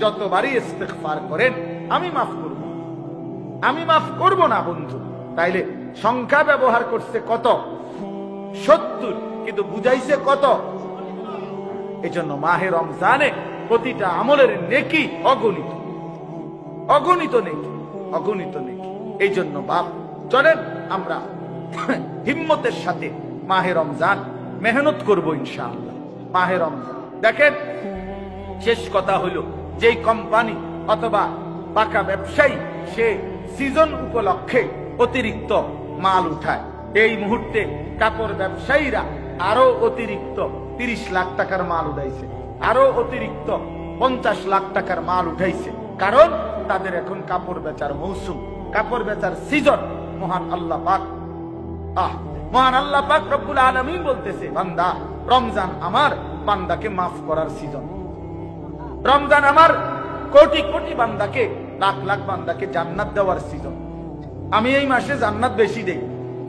যতবারই ইস্তিগফার করেন, আমি মাফ করব, আমি মাফ করব না বন্ধু। তাইলে সংখ্যা ব্যবহার করছে কত? 70, কিন্তু বুঝাইছে কত? এজন্য মাহে রমজানে প্রতিটা আমলের নেকি অগণিত, অগণিত নেকি, অগণিত নেকি। এই জন্য বাপ, চলেন আমরা হিম্মতের সাথে মাহে রমজান মেহনত করব ইনশাআল্লাহ। মাহে রমজান দেখেন, শেষ কথা হলো, যেই কোম্পানি অথবা পাকা ব্যবসায়ী সে সিজন উপলক্ষে অতিরিক্ত মাল উঠায়, এই মুহূর্তে কাপড় ব্যবসায়ীরা আরো অতিরিক্ত 30 লাখ টাকার মাল উঠাইছে, আরো অতিরিক্ত 50 লাখ টাকার মাল উঠাইছে। কারণ তাদের এখন কাপড় বেচার মৌসুম, কাপড় বেচার সিজন। মহান আল্লাহ পাক, মহান আল্লাহ পাক রব্বুল আলামিন বলতেছে, বান্দা, রমজান আমার বান্দাকে মাফ করার সিজন। রমজান আমার কোটি কোটি বান্দাকে, লাখ লাখ বান্দাকে জান্নাত দেওয়ার সিজন। আমি এই মাসে জান্নাত বেশি দেই,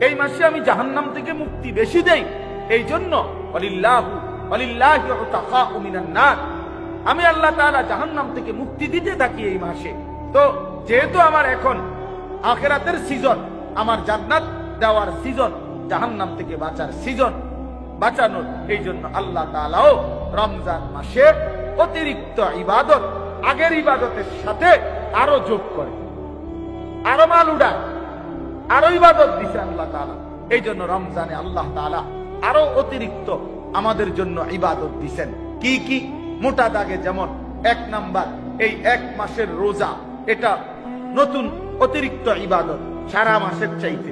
এই মাসে আমি জাহান্নাম থেকে মুক্তি বেশি দেই। এই জন্য আমি আল্লাহ তাআলা জাহান্নাম থেকে মুক্তি দিতে থাকি এই মাসে। তো যেহেতু আমার এখন আখিরাতের সিজন, আমার জান্নাত দেওয়ার সিজন, জাহান্নাম থেকে বাঁচার সিজন, বাঁচানোর, এই জন্য আল্লাহ তাআলাও রমজান মাসে অতিরিক্ত ইবাদত আগের ইবাদতের সাথে আরো যোগ করে, আরো মাল উড়ায়, আরো ইবাদত দিছে আল্লাহ তাআলা। এই জন্য রমজানে আল্লাহ তাআলা আরো অতিরিক্ত আমাদের জন্য ইবাদত দিছেন। কি কি? মোটা দাগে যেমন 1 নাম্বার, এই 1 মাসের রোজা, এটা নতুন অতিরিক্ত ইবাদত সারা মাসের চাইতে।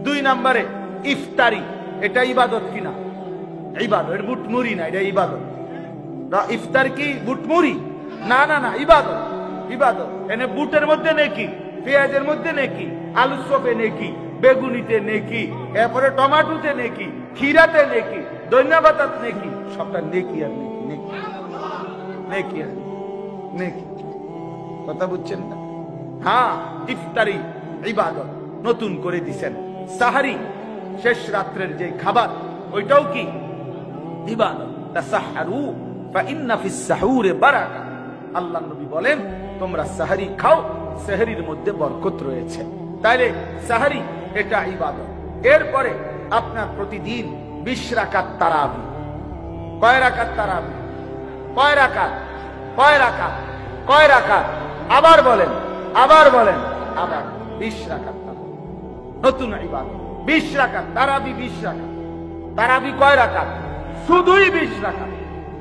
2 নাম্বারে ইফতারি, এটা ইবাদত কিনা? ইবাদত, বুটমুড়ি না, এটা ইবাদত। ইফতার কি বুটমুড়ি? না না না, ইবাদত, ইবাদত। এনে বুটের মধ্যে নেকি, পেঁয়াজের মধ্যে নেকি, আলু চপে নেকি, বেগুনিতে নেকি, এরপরে টমাটোতে নেকি, খিরাতে নেকি, ধন্যবাদাত নেকি, সবটা নেকি আর নেকি, নেকি নেকি আর নেকি। কথা বুঝছেন না? হ্যাঁ, ইফতারি ইবাদত নতুন করে দিছেন। সাহারি, শেষ রাত্রের যে খাবার, ওইটাও কি ইবাদত। তাসাহহারু ফাইন্না ফিস সাহুরি বারাকা। আল্লাহর নবী বলেন, তোমরা সাহারি খাও, সাহারির মধ্যে বরকত রয়েছে। তাইলে সাহারি এটা ইবাদত। এরপরে আপনার প্রতিদিন 20 রাকাত তারাবি। কয় রাকাত তারাবি? কয় রাকাত? কয় রাকাত? কয় রাকাত? আবার বলেন, আবার বলেন, আবার 20 রাকাত তারাবি, নতুন ইবাদত। 20 রাকাত তারাবি, 20 রাকাত তারাবি। কয় রাকাত? শুধুই 20 রাকাত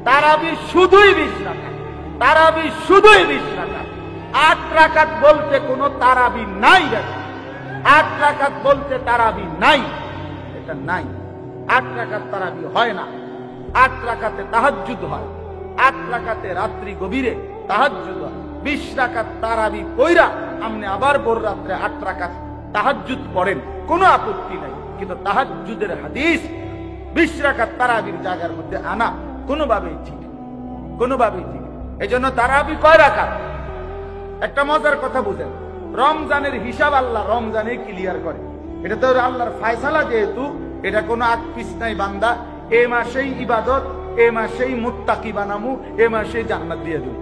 তারাবি, শুধুই 20 রাকাত তারাবি, শুধুই 20 রাকাত। 8 রাকাত বলতে কোনো তারাবি নাই। 8 রাকাত বলতে তারাবি নাই, এটা নাই। 8 রাকাত তারাবি হয় না। 8 রাকাতে তাহাজ্জুদ হয়, 8 রাকাতে রাত্রি গভীরে তাহাজ্জুদ হয়। 20 রাকাত তারাবি পয়রা আপনি আবার ভোর রাত্রে 8 রাকাত তাহাজ্জুদ পড়েন, কোনো আপত্তি নাই। কিন্তু তাহাজ্জুদের হাদিস 20 রাকাত তারাবির জায়গার মধ্যে আনা কোনোভাবেই ঠিক, কোনোভাবেই ঠিক। এই জন্য তারাবি কয় রাকাত? একটা মজার কথা বুঝেন, রমজানের হিসাব আল্লাহ রমজানে ক্লিয়ার করে। এটা তো আল্লাহর ফায়সালা, যেহেতু এটা কোনো আগ পিছ নাই। বান্দা এ মাসেই ইবাদত, এ মাসেই মুত্তাকি বানামু, এ মাসেই জান্নাত দিয়ে দেব।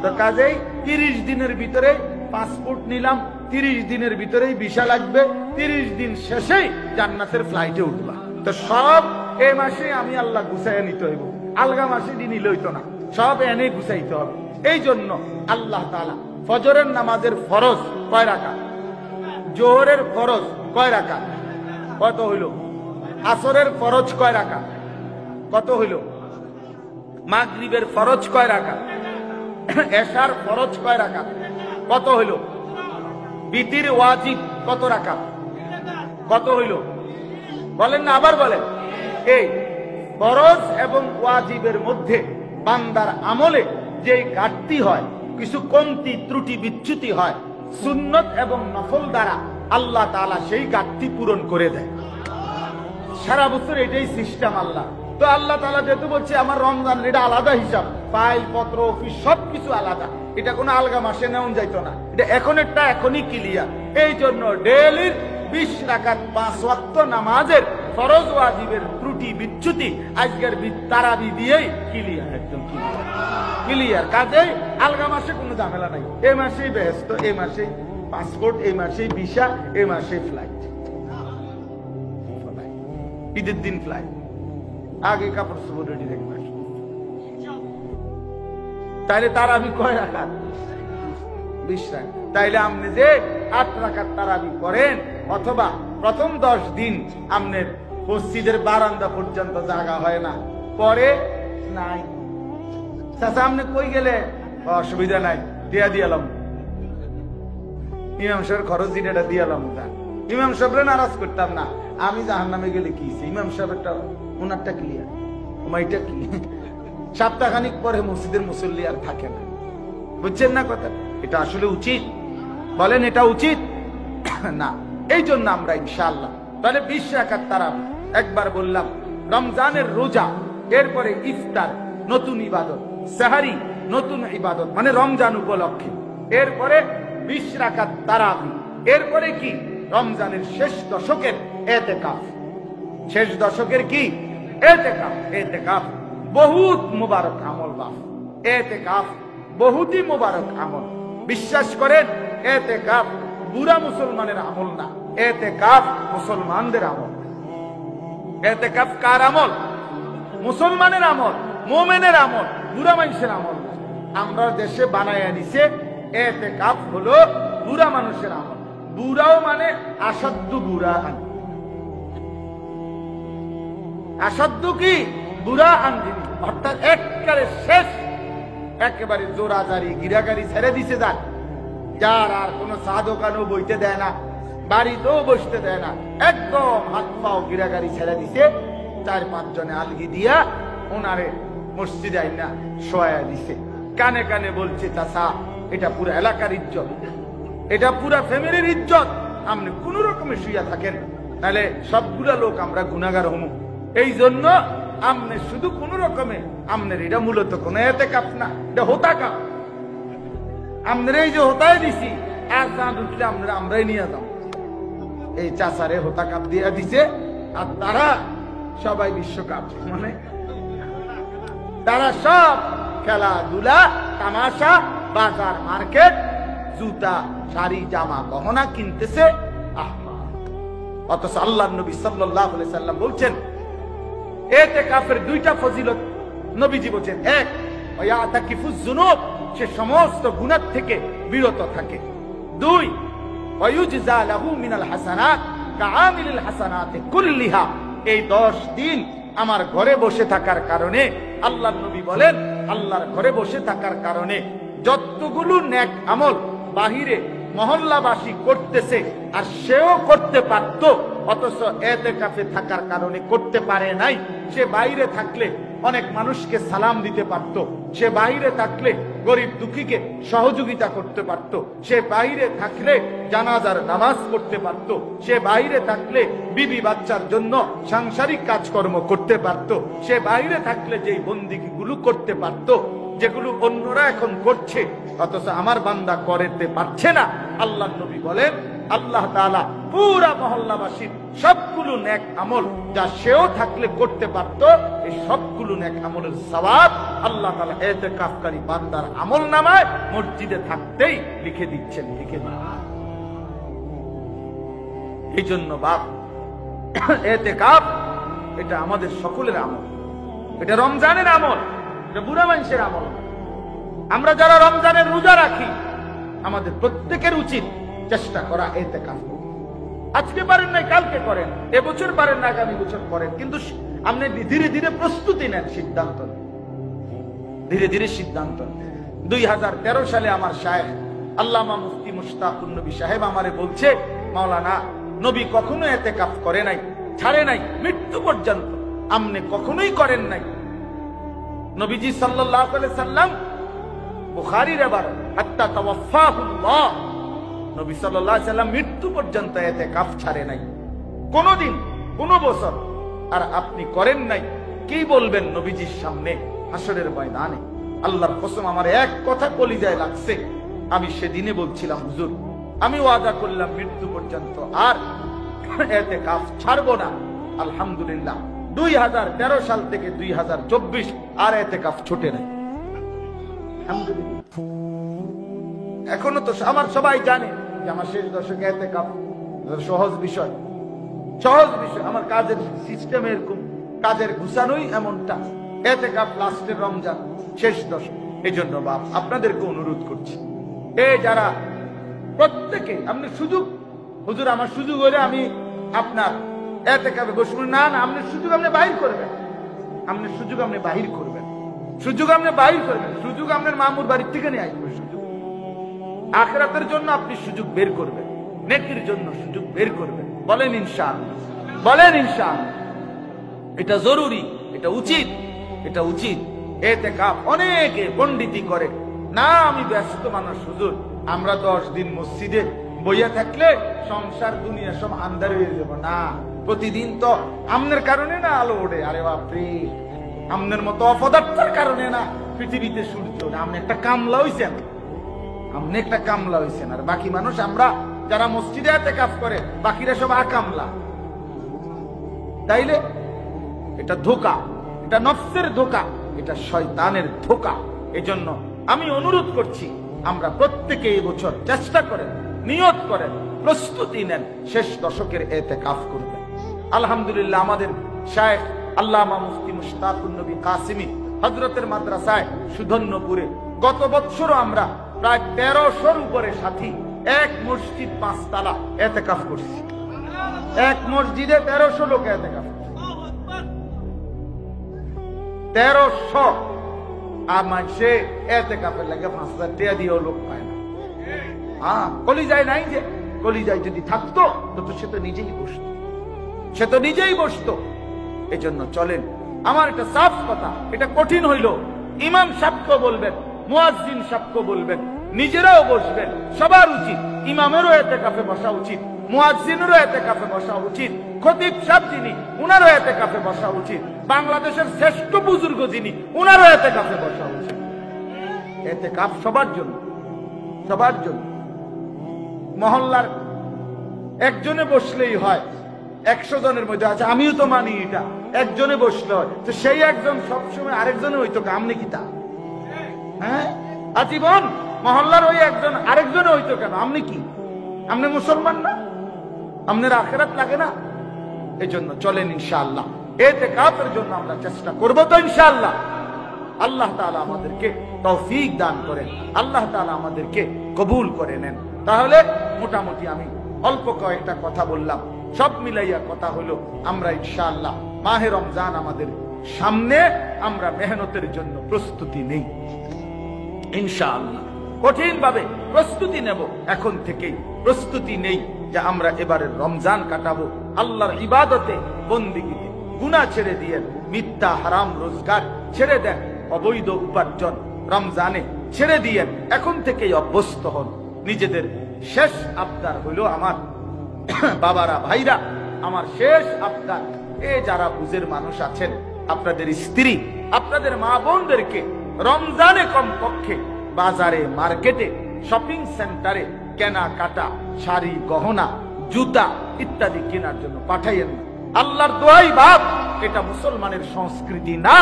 তো কাজেই 30 দিনের ভিতরে পাসপোর্ট নিলাম, 30 দিনের ভিতরেই ভিসা লাগবে, 30 দিন শেষেই জান্নাতের ফ্লাইটে উঠবা। তো সব এ মাসে আমি আল্লাহ গুছাইয়া নিতে হইব, আলগা মাসে দিনই লইতো না, সব এনে গুছাইতে হবে। এই জন্য আল্লাহ তাআলা ফজরের নামাজের ফরজ কয় রাকাত, জোহরের ফরজ কয় রাকাত, কত হইল? আসরের ফরজ কয় রাকাত, কত হইল? মাগরিবের ফরজ কয় রাকাত, এশার ফরজ কয় রাকাত, কত হইল? বিতির ওয়াজিব কত রাকাত, কত হইল? বলেন না, আবার বলেন। এই ফরজ এবং ওয়াজিবের মধ্যে বান্দার আমলে যে ঘাটতি হয়, কিছু কমতি ত্রুটি বিচ্যুতি হয়, সুন্নত এবং নফল দ্বারা আল্লাহ তাআলা সেই ঘাটতি পূরণ করে দেয়। সারা বছর এটাই সিস্টেম আল্লাহ। তো আল্লাহ তাআলা যেহেতু বলছে আমার রমজান, এটা আলাদা হিসাব, ফাইল পত্র অফিস সবকিছু আলাদা, এটা কোনো আলগা মাসে নেওয়া যাইতো না, এটা এখনেরটা এখনই ক্লিয়ার। এই জন্য ডেইলির 20 রাকাত 5 ওয়াক্ত নামাজের ফরজ ওয়াজিবের ত্রুটি বিচ্যুতি আজকের তারাবি দিয়েই ক্লিয়ার, একদম ক্লিয়ার। কাজেই আলগা মাসে কোনো ঝামেলা নাই। এই মাসেই বেহেস্ত, এই মাসেই পাসপোর্ট, এই মাসেই ভিসা, এই মাসেই ফ্লাইট, ঈদের দিন ফ্লাইট, আগে কাপড় চোপড় রেডি রাখবেন। তাইলে তারাবি কয় রাকাত? 20 রাকাত। তাইলে আপনি যে 8 রাকাত তারাবি করেন, অথবা প্রথম 10 দিন আপনার মসজিদের বারান্দা পর্যন্ত জায়গা হয় না, পরে নাই, চাচা আপনি কই গেলে? অসুবিধা নাই, দিয়া দিয়ালাম, ইমাম সাহেবের খরচ দিন এটা দিয়ালাম। ইমাম সাহেবরে নারাজ করতাম না, আমি জাহান্নামে গেলে কি, ইমাম সাহেবটা ওনারটা ক্লিয়ার, ওমাইটা কি। সপ্তাহখানিক পরে মসজিদের মুসল্লি আর থাকে না, বুঝছেন না কথা? এটা আসলে উচিত? বলেন এটা উচিত না? এই জন্য আমরা ইনশাআল্লাহ তাহলে 20 রাকাত তারাবি। একবার বললাম রমজানের রোজা, এরপরে ইফতার নতুন ইবাদত, সাহারি নতুন ইবাদত, মানে রমজান উপলক্ষে, এরপরে 20 রাকাত তারাবি, এরপরে কি রমজানের শেষ দশকের ইতিকাফ। শেষ দশকের কি ইতিকাফ? ইতিকাফ বহুত মুবারক আমল বাপ, ইতিকাফ বহুতই মুবারক আমল। বিশ্বাস করেন, ইতিকাফ বুড়া মুসলমানের আমল না, ইতিকাফ মুসলমানদের আমল। ইতিকাফ কার আমল? মুসলমানের আমল, মুমিনের আমল, বুড়া মানুষের আমল না। আমরা দেশে বানায় নিছে ইতিকাফ হলো বুড়া মানুষের আমল। বুড়াও মানে আসাধ্য বুড়া, আসাধ্য কি বুড়া আঙ্গিনী, অর্থাৎ একবারে শেষ, একেবারে জোরাজারি গিরাগারি ছেড়ে দিছে যান, যার আর কোন চা দোকানও বইতে দেয় না, বাড়িতেও বসতে দেয় না, একদম হাত পাও গিরাগারি ছেড়ে দিছে। 4-5 জনে আলগি দিয়া ওনারে মসজিদে আইনা শোয়া দিছে, কানে কানে বলছে চাচা এটা পুরো এলাকার ইজ্জত, এটা পুরা ফ্যামিলির ইজ্জত, আপনি কোন রকমে শুইয়া থাকেন, তাহলে সবগুলা লোক আমরা গুনাহগার হমু। এই জন্য আপনি শুধু কোন রকমে, আপনার এটা মূলত কোন ইতিকাফ না, এটা হোতাকাফ। আপনার এই যে হোতায় দিছি, আর চাঁদ উঠলে আমরাই নিয়ে যাও। এই চাচারে হোতাকাপ দিয়ে দিছে, আর তারা সবাই বিশ্বকাপ, মানে তারা সব খেলাধুলা, তামাশা, বাজার, মার্কেট, জুতা, শাড়ি, জামা, গহনা কিনতেছে। অথচ আল্লাহর নবী সাল্লাল্লাহু আলাইহি সাল্লাম বলছেন ইতিকাফের 2টা ফজিলত নবীজি বলেন। 1, ওয়ায়াতাকিফুজ যুনুব, সে সমস্ত গুনাহ থেকে বিরত থাকে। 2, ওয়ায়ুজজা লাহু মিনাল হাসানাত কাআমিলিল হাসানাতি কুল্লিহা। এই 10 দিন আমার ঘরে বসে থাকার কারণে, আল্লাহর নবী বলেন আল্লাহর ঘরে বসে থাকার কারণে যতগুলো নেক আমল বাহিরে মহল্লাবাসী করতেছে আর সেও করতে পারত, অথচ এতেকাফে থাকার কারণে করতে পারে নাই। সে বাইরে থাকলে অনেক মানুষকে সালাম দিতে পারত, সে বাইরে থাকলে গরিব দুঃখীকে সহযোগিতা করতে পারত, সে বাইরে থাকলে জানাজার নামাজ পড়তে পারত, সে বাইরে থাকলে বিবি বাচ্চার জন্য সাংসারিক কাজকর্ম করতে পারত, সে বাইরে থাকলে যেই বন্দিগুলো করতে পারত যেগুলো অন্যরা এখন করছে, অথচ আমার বান্দা করতে পারছে না। আল্লাহ নবী বলেন আল্লাহ তাআলা পুরা মহল্লাবাসীর সবগুলো নেক আমল যা সেও থাকলে করতে পারত, এই সবগুলো নেক আমলের সওয়াব আল্লাহ তাআলা ইতিকাফকারী বান্দার আমলনামায় মসজিদে থাকতেই লিখে দিচ্ছেন, লিখে দিন। এই জন্য বাপ, ইতিকাফ এটা আমাদের সকলের আমল, এটা রমজানের আমল, এটা বুড়া মানুষের আমল। আমরা যারা রমজানের রোজা রাখি আমাদের প্রত্যেকের উচিত চেষ্টা করা ইতিকাফ। আজকে পারেন নাই কালকে করেন, এবছর পারেন না আগামী বছর করেন, কিন্তু আপনি ধীরে ধীরে প্রস্তুতি নেন, সিদ্ধান্ত নেন, ধীরে ধীরে সিদ্ধান্ত নেন। 2013 সালে আমার শায়েখ আল্লামা মুফতি মুশতাকুন নবী সাহেব আমারে বলছে, মাওলানা নবী কখনো ইতিকাফ করে নাই, ছাড়ে নাই, মৃত্যু পর্যন্ত আপনি কখনোই করেন নাই। নবীজি সাল্লাল্লাহু আলাইহি সাল্লাম বুখারীর ইবারত হাত্তা তাওয়াফাহুল্লাহ, নবী সাল্লাল্লাহু আলাইহি সাল্লাম মৃত্যু পর্যন্ত ইতিকাফ ছাড়ে নাই কোনদিন, কোন বছর। আর আপনি করেন নাই, কি বলবেন নবীজির সামনে হাসরের ময়দানে? আল্লাহর কসম আমার এক কথা কলিজায় লাগছে। আমি সেদিনে বলছিলাম, হুজুর আমি ওয়াদা করলাম মৃত্যু পর্যন্ত আর ইতিকাফ ছাড়বো না। আলহামদুলিল্লাহ 2013 সাল থেকে 2024 আর ইতিকাফ ছুটে নাই, আলহামদুলিল্লাহ। এখনো তো আমার সবাই জানে যে আমার শেষ দশকে ইতিকাফ সহজ বিষয়, সহজ বিষয়। আমার কাজের সিস্টেম এরকম, কাজের গুছানোই এমনটা। ইতিকাফ লাস্টের রমজান, শেষ দশক। এই জন্য বাপ আপনাদেরকে অনুরোধ করছি, এই যারা প্রত্যেকে আপনি সুযোগ, হুজুর আমার সুযোগ হলে আমি আপনার ইতিকাফে বসবো না, না আপনার সুযোগ আপনি বাহির করবেন, আপনার সুযোগ আপনি বাহির করবেন, সুযোগ আপনি বাহির করবেন, সুযোগ আপনার মামুর বাড়ির থেকে নিয়ে আসবে। সুযোগ আখিরাতের জন্য আপনি সুযোগ বের করবেন, নেকির জন্য সুযোগ বের করবেন। বলেন ইনশাআল্লাহ, বলেন ইনশাআল্লাহ। এটা জরুরি, এটা উচিত, এটা উচিত। ইতিকাফ অনেকে পণ্ডিতি করে না, আমি ব্যস্ত মানুষ হুজুর, আমরা 10 দিন মসজিদে বইয়া থাকলে সংসার দুনিয়া সব আন্ধার হয়ে যাব। না, প্রতিদিন তো আমনের কারণে না আলো ওঠে। আরে বাপরে, আমনের মতো অপদার্থের কারণে না পৃথিবীতে সূর্য না। আপনি একটা কামলা হইছেন, আপনি একটা কামলা হইছেন। আর বাকি মানুষ, আমরা যারা মসজিদে ইতিকাফ করে, বাকিরা সব আকামলা। তাইলে এটা ধোঁকা, এটা নফসের ধোঁকা, এটা শয়তানের ধোঁকা। এজন্য আমি অনুরোধ করছি, আমরা প্রত্যেকে এই বছর চেষ্টা করেন, নিয়ত করেন, প্রস্তুতি নেন, শেষ দশকের ইতিকাফ করবেন। আলহামদুলিল্লাহ আমাদের শায়েখ আল্লামা মুফতি মুশতাকুন নবী কাসিমি হযরতের মাদ্রাসায় সুধন্যপুরে গত বছরও আমরা প্রায় 1300-র উপরে সাথী এক মসজিদ 5 তালা ইতিকাফ করছি। এক মসজিদে 1300 লোক ইতিকাফ, 1300। আর মানুষে ইতিকাফের লাগে 5000 টাকা দিয়েও লোক পায় না। হ্যাঁ, কলিজায় নাই, যে কলিজায় যদি থাকতো তো সে তো নিজেই বসতো, সে তো নিজেই বসতো। এজন্য চলেন, আমার এটা সাফ কথা, এটা কঠিন হইল, ইমাম সাহেবকে বলবেন, মুয়াজ্জিন সাহেবকে বলবেন, নিজেরাও বসবেন। সবার উচিত, ইমামেরও ইতিকাফে বসা উচিত, মুয়াজ্জিনেরও ইতিকাফে বসা উচিত, খতিব সাহেব যিনি উনারও ইতিকাফে বসা উচিত, বাংলাদেশের শ্রেষ্ঠ বুজুর্গ যিনি উনারও ইতিকাফে বসা উচিত। ইতিকাফ সবার জন্য, সবার জন্য। মহল্লার একজনে বসলেই হয়, 100 জনের মধ্যে আছে, আমিও তো মানি এটা, একজনে বসলে হয়, তো সেই একজন সবসময় আরেকজনে হইতো আমনে কি তা? হ্যাঁ, আজীবন মহল্লার ওই একজন আরেকজনে হইতো কেন? আপনি কি, আপনি মুসলমান না? আপনার আখিরাত লাগে না? এই জন্য চলেন ইনশাআল্লাহ ইতিকাফের জন্য আমরা চেষ্টা করব তো ইনশাআল্লাহ। আল্লাহ তাআলা আমাদেরকে তৌফিক দান করেন, আল্লাহ তাআলা আমাদেরকে কবুল করে নেন। তাহলে মোটামুটি আমি অল্প কয়েকটা কথা বললাম, সব মিলাইয়া কথা হলো আমরা ইনশাআল্লাহ মাহে রমজান আমাদের সামনে, আমরা মেহনতের জন্য প্রস্তুতি নেই ইনশাআল্লাহ, কঠিন ভাবে প্রস্তুতি নেব, এখন থেকেই প্রস্তুতি নেই যে আমরা এবারে রমজান কাটাবো আল্লাহর ইবাদতে বন্দিগিতে গুনাহ ছেড়ে দিয়েন, মিথ্যা হারাম রোজগার ছেড়ে দেন, অবৈধ উপার্জন রমজানে ছেড়ে দিয়েন, এখন থেকেই অভ্যস্ত হন। নিজেদের শেষ আবদার হইল আমার বাবারা ভাইরা, আমার শেষ আবদার, এ যারা বুঝের মানুষ আছেন, আপনাদের স্ত্রী আপনাদের মা বোনদেরকে রমজানে কমপক্ষে বাজারে মার্কেটে শপিং সেন্টারে কেনাকাটা শাড়ি গহনা জুতা ইত্যাদি কেনার জন্য পাঠাইয়েন না। আল্লাহর দোয়াই বাপ, এটা মুসলমানের সংস্কৃতি না,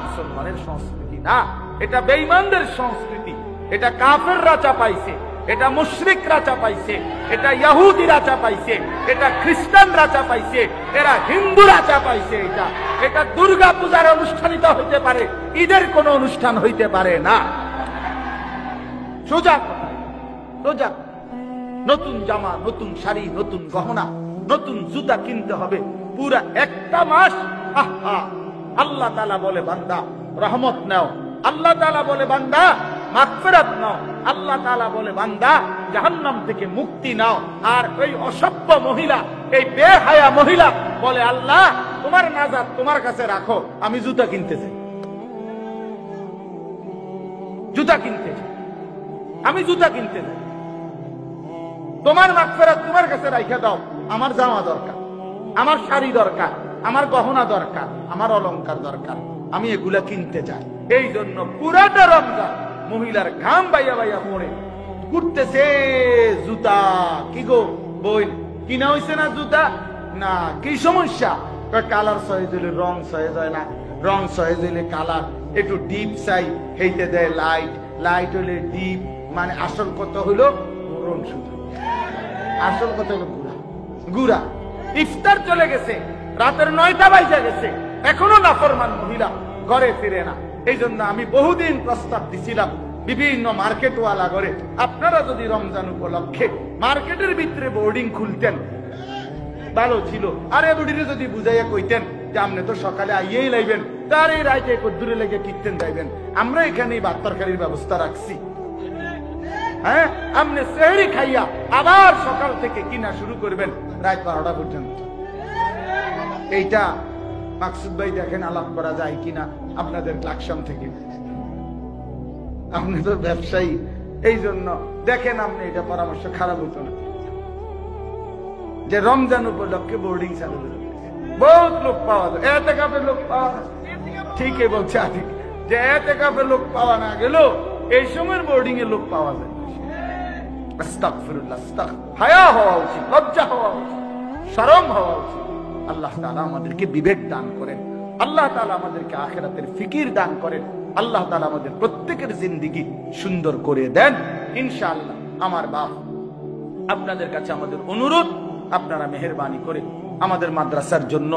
মুসলমানের সংস্কৃতি না, এটা বেঈমানদের সংস্কৃতি, এটা কাফেররা চাপাইছে, এটা মুশরিকরা চাপাইছে, এটা ইহুদিরা চাপাইছে, এটা খ্রিস্টানরা চাপাইছে, এরা হিন্দুরা চাপাইছে। এটা দুর্গা পূজার অনুষ্ঠানিত হইতে পারে, ঈদের কোন অনুষ্ঠান হইতে পারে না। সোজা সোজা নতুন জামা, নতুন শাড়ি, নতুন গহনা, নতুন জুতা কিনতে হবে পুরা একটা মাস। আল্লাহ তাআলা বলে বান্দা রহমত নাও, আল্লাহ তাআলা বলে বান্দা মাগফিরাত নাও, আল্লাহ তাআলা বলে বান্দা জাহান্নাম থেকে মুক্তি নাও। আর ওই অসভ্য মহিলা, এই বেহায়া মহিলা বলে আল্লাহ তোমার নাজাত তোমার কাছে রাখো, আমি জুতা কিনতে চাই, জুতা কিনতে চাই, আমি জুতা কিনতে চাই, তোমার মাগফিরাত তোমার কাছে রাইখা দাও, আমার জামা দরকার, আমার শাড়ি দরকার, আমার গহনা দরকার, আমার অলংকার দরকার, আমি এগুলা কিনতে চাই। এই জন্য পুরাটা রমজান মহিলার ঘাম বাইয়া বাইয়া পড়ে ঘুরতেছে জুতা। কি গো বোন, কিনা হইছে না জুতা? না, কি সমস্যা? কালার সহেজ হইলে রং সহেজ হয় না, রং সহেজ হইলে কালার, একটু ডিপ চাই হেইতে দেয় লাইট, লাইট হইলে ডিপ, মানে আসল কত হইলো রং, শুধু আসল কত হইলো গুড়া গুড়া। ইফতার চলে গেছে, রাতের 9টা বাজে গেছে, এখনো নাফরমান মহিলা ঘরে ফিরে না। এই জন্য আমি বহুদিন প্রস্তাব দিছিলাম বিভিন্ন মার্কেটওয়ালা ঘরে, আপনারা যদি রমজান উপলক্ষে মার্কেটের ভিতরে বোর্ডিং খুলতেন ভালো ছিল। আর এ বুড়িরে যদি বুঝাইয়া কইতেন যে আপনি তো সকালে আইয়েই লাইবেন, তার এই রাইতে কদ্দুরে লেগে কিনতেন যাইবেন, আমরা এখানে ভাত তরকারির ব্যবস্থা রাখছি। হ্যাঁ, আপনি সেহরি খাইয়া আবার সকাল থেকে কিনা শুরু করবেন রাত 12টা পর্যন্ত। এইটা মাকসুদ ভাই দেখেন আলাপ করা যায় কিনা আপনাদের প্ল্যাটফর্ম থেকে। আপনি তো ব্যবসায়ী, এই জন্য দেখেন আপনি এটা পরামর্শ খারাপ হতো না যে রমজান উপলক্ষে বোর্ডিং চালু হলো, বহুত লোক পাওয়া যায়, এতেকাফের লোক পাওয়া যায়। ঠিকই বলছে আতিক যে এতেকাফের লোক পাওয়া না গেল এই সময়ের বোর্ডিং এর লোক পাওয়া যায়। আস্তাগফিরুল্লাহ, হায়া হওয়া উচিত, লজ্জা হওয়া উচিত, শরম হওয়া উচিত। আল্লাহ তাআলা আমাদেরকে বিবেক দান করেন, আল্লাহ তাআলা আমাদেরকে আখিরাতের ফিকির দান করেন, আল্লাহ তাআলা আমাদের প্রত্যেকের জিন্দেগি সুন্দর করে দেন ইনশাআল্লাহ। আমার বাপ, আপনাদের কাছে আমাদের অনুরোধ, আপনারা মেহেরবানি করে আমাদের মাদ্রাসার জন্য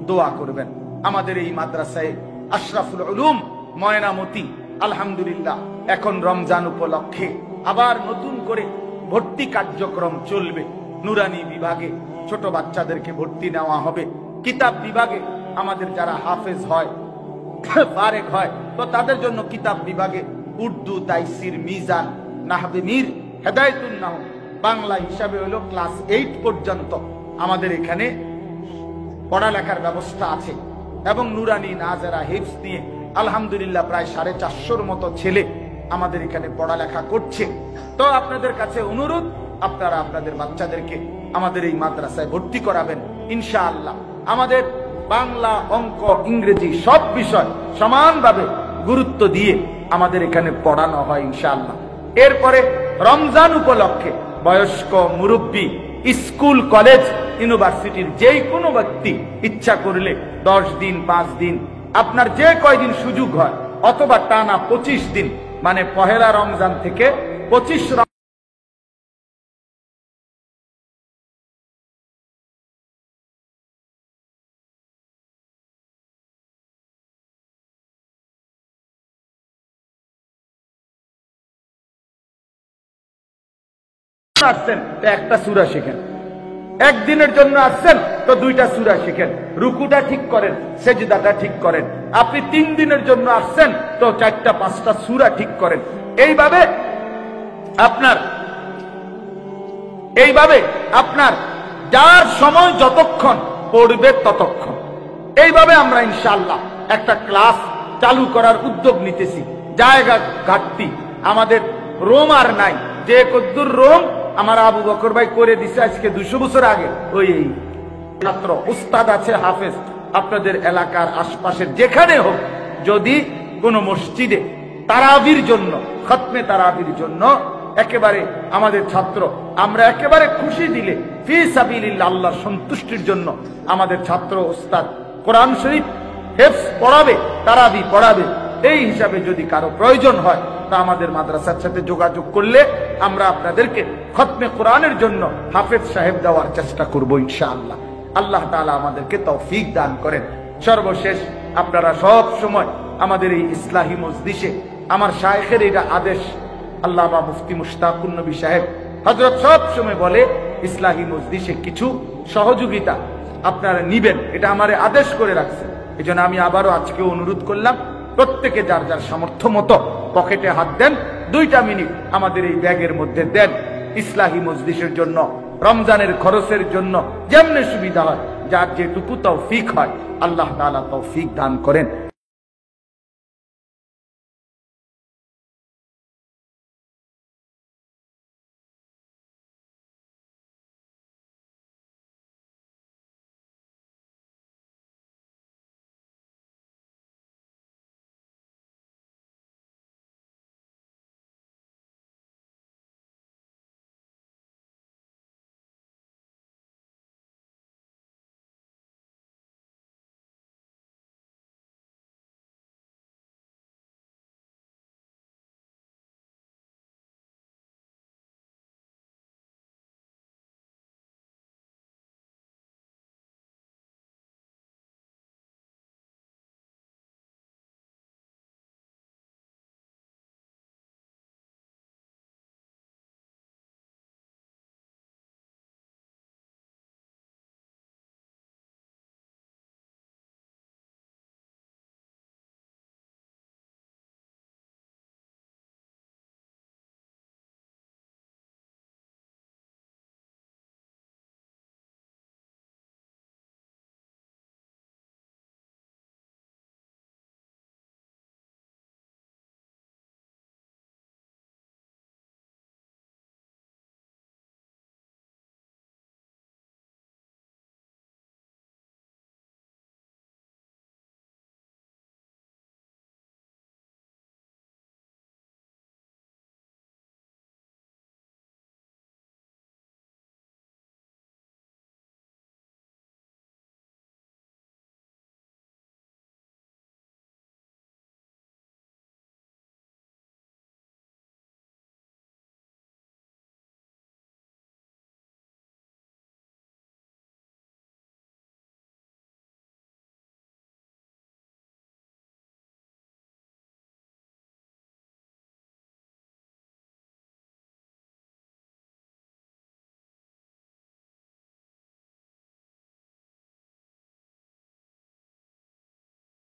দোয়া করবেন। আমাদের এই মাদ্রাসায় আশরাফুল উলুম ময়নামতি আলহামদুলিল্লাহ এখন রমজান উপলক্ষে আবার নতুন করে ভর্তি কার্যক্রম চলবে। নুরানি বিভাগে ছোট বাচ্চাদেরকে ভর্তি নেওয়া হবে, কিতাব বিভাগে আমাদের যারা হাফেজ হয় ফারেক হয় তো তাদের জন্য কিতাব বিভাগে উর্দু, তাইসির, মিজান, নাহবে মীর, হেদায়েতুন নাহ বাংলা হিসাবে হলো ক্লাস 8 পর্যন্ত আমাদের এখানে পড়ালেখার ব্যবস্থা আছে। এবং নুরানি নাজেরা হিফজ নিয়ে আলহামদুলিল্লাহ প্রায় 450 মতো ছেলে আমাদের এখানে পড়ালেখা করছে। তো আপনাদের কাছে অনুরোধ, আপনারা আপনাদের বাচ্চাদেরকে আমাদের এই মাদ্রাসায় ভর্তি করাবেন ইনশাআল্লাহ। আমাদের বাংলা, অঙ্ক, ইংরেজি সব বিষয় সমানভাবে গুরুত্ব দিয়ে আমাদের এখানে পড়ানো হয় ইনশাআল্লাহ। এরপরে রমজান উপলক্ষে বয়স্ক, মুরব্বী, স্কুল, কলেজ, ইউনিভার্সিটির যে কোনো ব্যক্তি ইচ্ছা করলে 10 দিন, 5 দিন, আপনার যে কয়দিন সুযোগ হয়, অথবা টানা 25 দিন, মানে পহেলা রমজান থেকে 25 আসছেন তো একটা সূরা শিখেন, একদিনের জন্য আসছেন তো 2টা সূরা শিখেন, রুকুটা ঠিক করেন, সেজদাটা ঠিক করেন। আপনি 3 দিনের জন্য আসছেন তো 4টা 5টা সূরা ঠিক করেন। এইভাবে আপনার যার সময় যতক্ষণ পড়বে ততক্ষণ। এইভাবে আমরা ইনশাআল্লাহ একটা ক্লাস চালু করার উদ্যোগ নিতেছি। জায়গা ঘাটতি, আমাদের রোম আর নাই। যে কদ্দুর রোম আমার আবু বকর ভাই করে দিছে আজকে 200 বছর আগে, ওই ছাত্র উস্তাদ আছে, হাফেজ, আপনাদের এলাকার আশপাশের যেখানে হোক, যদি কোন মসজিদে তারাবির জন্য, খতমে তারাবির জন্য একেবারে আমাদের ছাত্র, আমরা একেবারে খুশি দিলে ফি সাবিলিল্লাহ, আল্লাহর সন্তুষ্টির জন্য আমাদের ছাত্র উস্তাদ কোরআন শরীফ হেফজ পড়াবে, তারাবি পড়াবে, এই হিসাবে যদি কারো প্রয়োজন হয় তা আমাদের মাদ্রাসার সাথে যোগাযোগ করলে আমরা আপনাদেরকে খতমে কোরআনের জন্য হাফেজ সাহেব দেওয়ার চেষ্টা করব ইনশাআল্লাহ। আল্লাহ তাআলা আমাদেরকে তৌফিক দান করেন। সর্বশেষ, আপনারা সব সময় আমাদের এই ইসলাহি মজলিসে, আমার শায়েখের এটা আদেশ, আল্লামা মুফতি মুশতাকুন নবী সাহেব হযরত সব সময় বলে ইসলাহি মজলিসে কিছু সহযোগিতা আপনারা নিবেন, এটা আমারে আদেশ করে রাখছে। এজন্য আমি আবারও আজকে অনুরোধ করলাম, প্রত্যেকে যার যার সামর্থ্য মতো পকেটে হাত দেন, 2টা মিনিট আমাদের এই ব্যাগের মধ্যে দেন। ইসলাহি মজলিসের জন্য, রমজানের খরচের জন্য যেমনি সুবিধা হয়, যার যেটুকু তৌফিক হয়, আল্লাহ তাআলা তৌফিক দান করেন।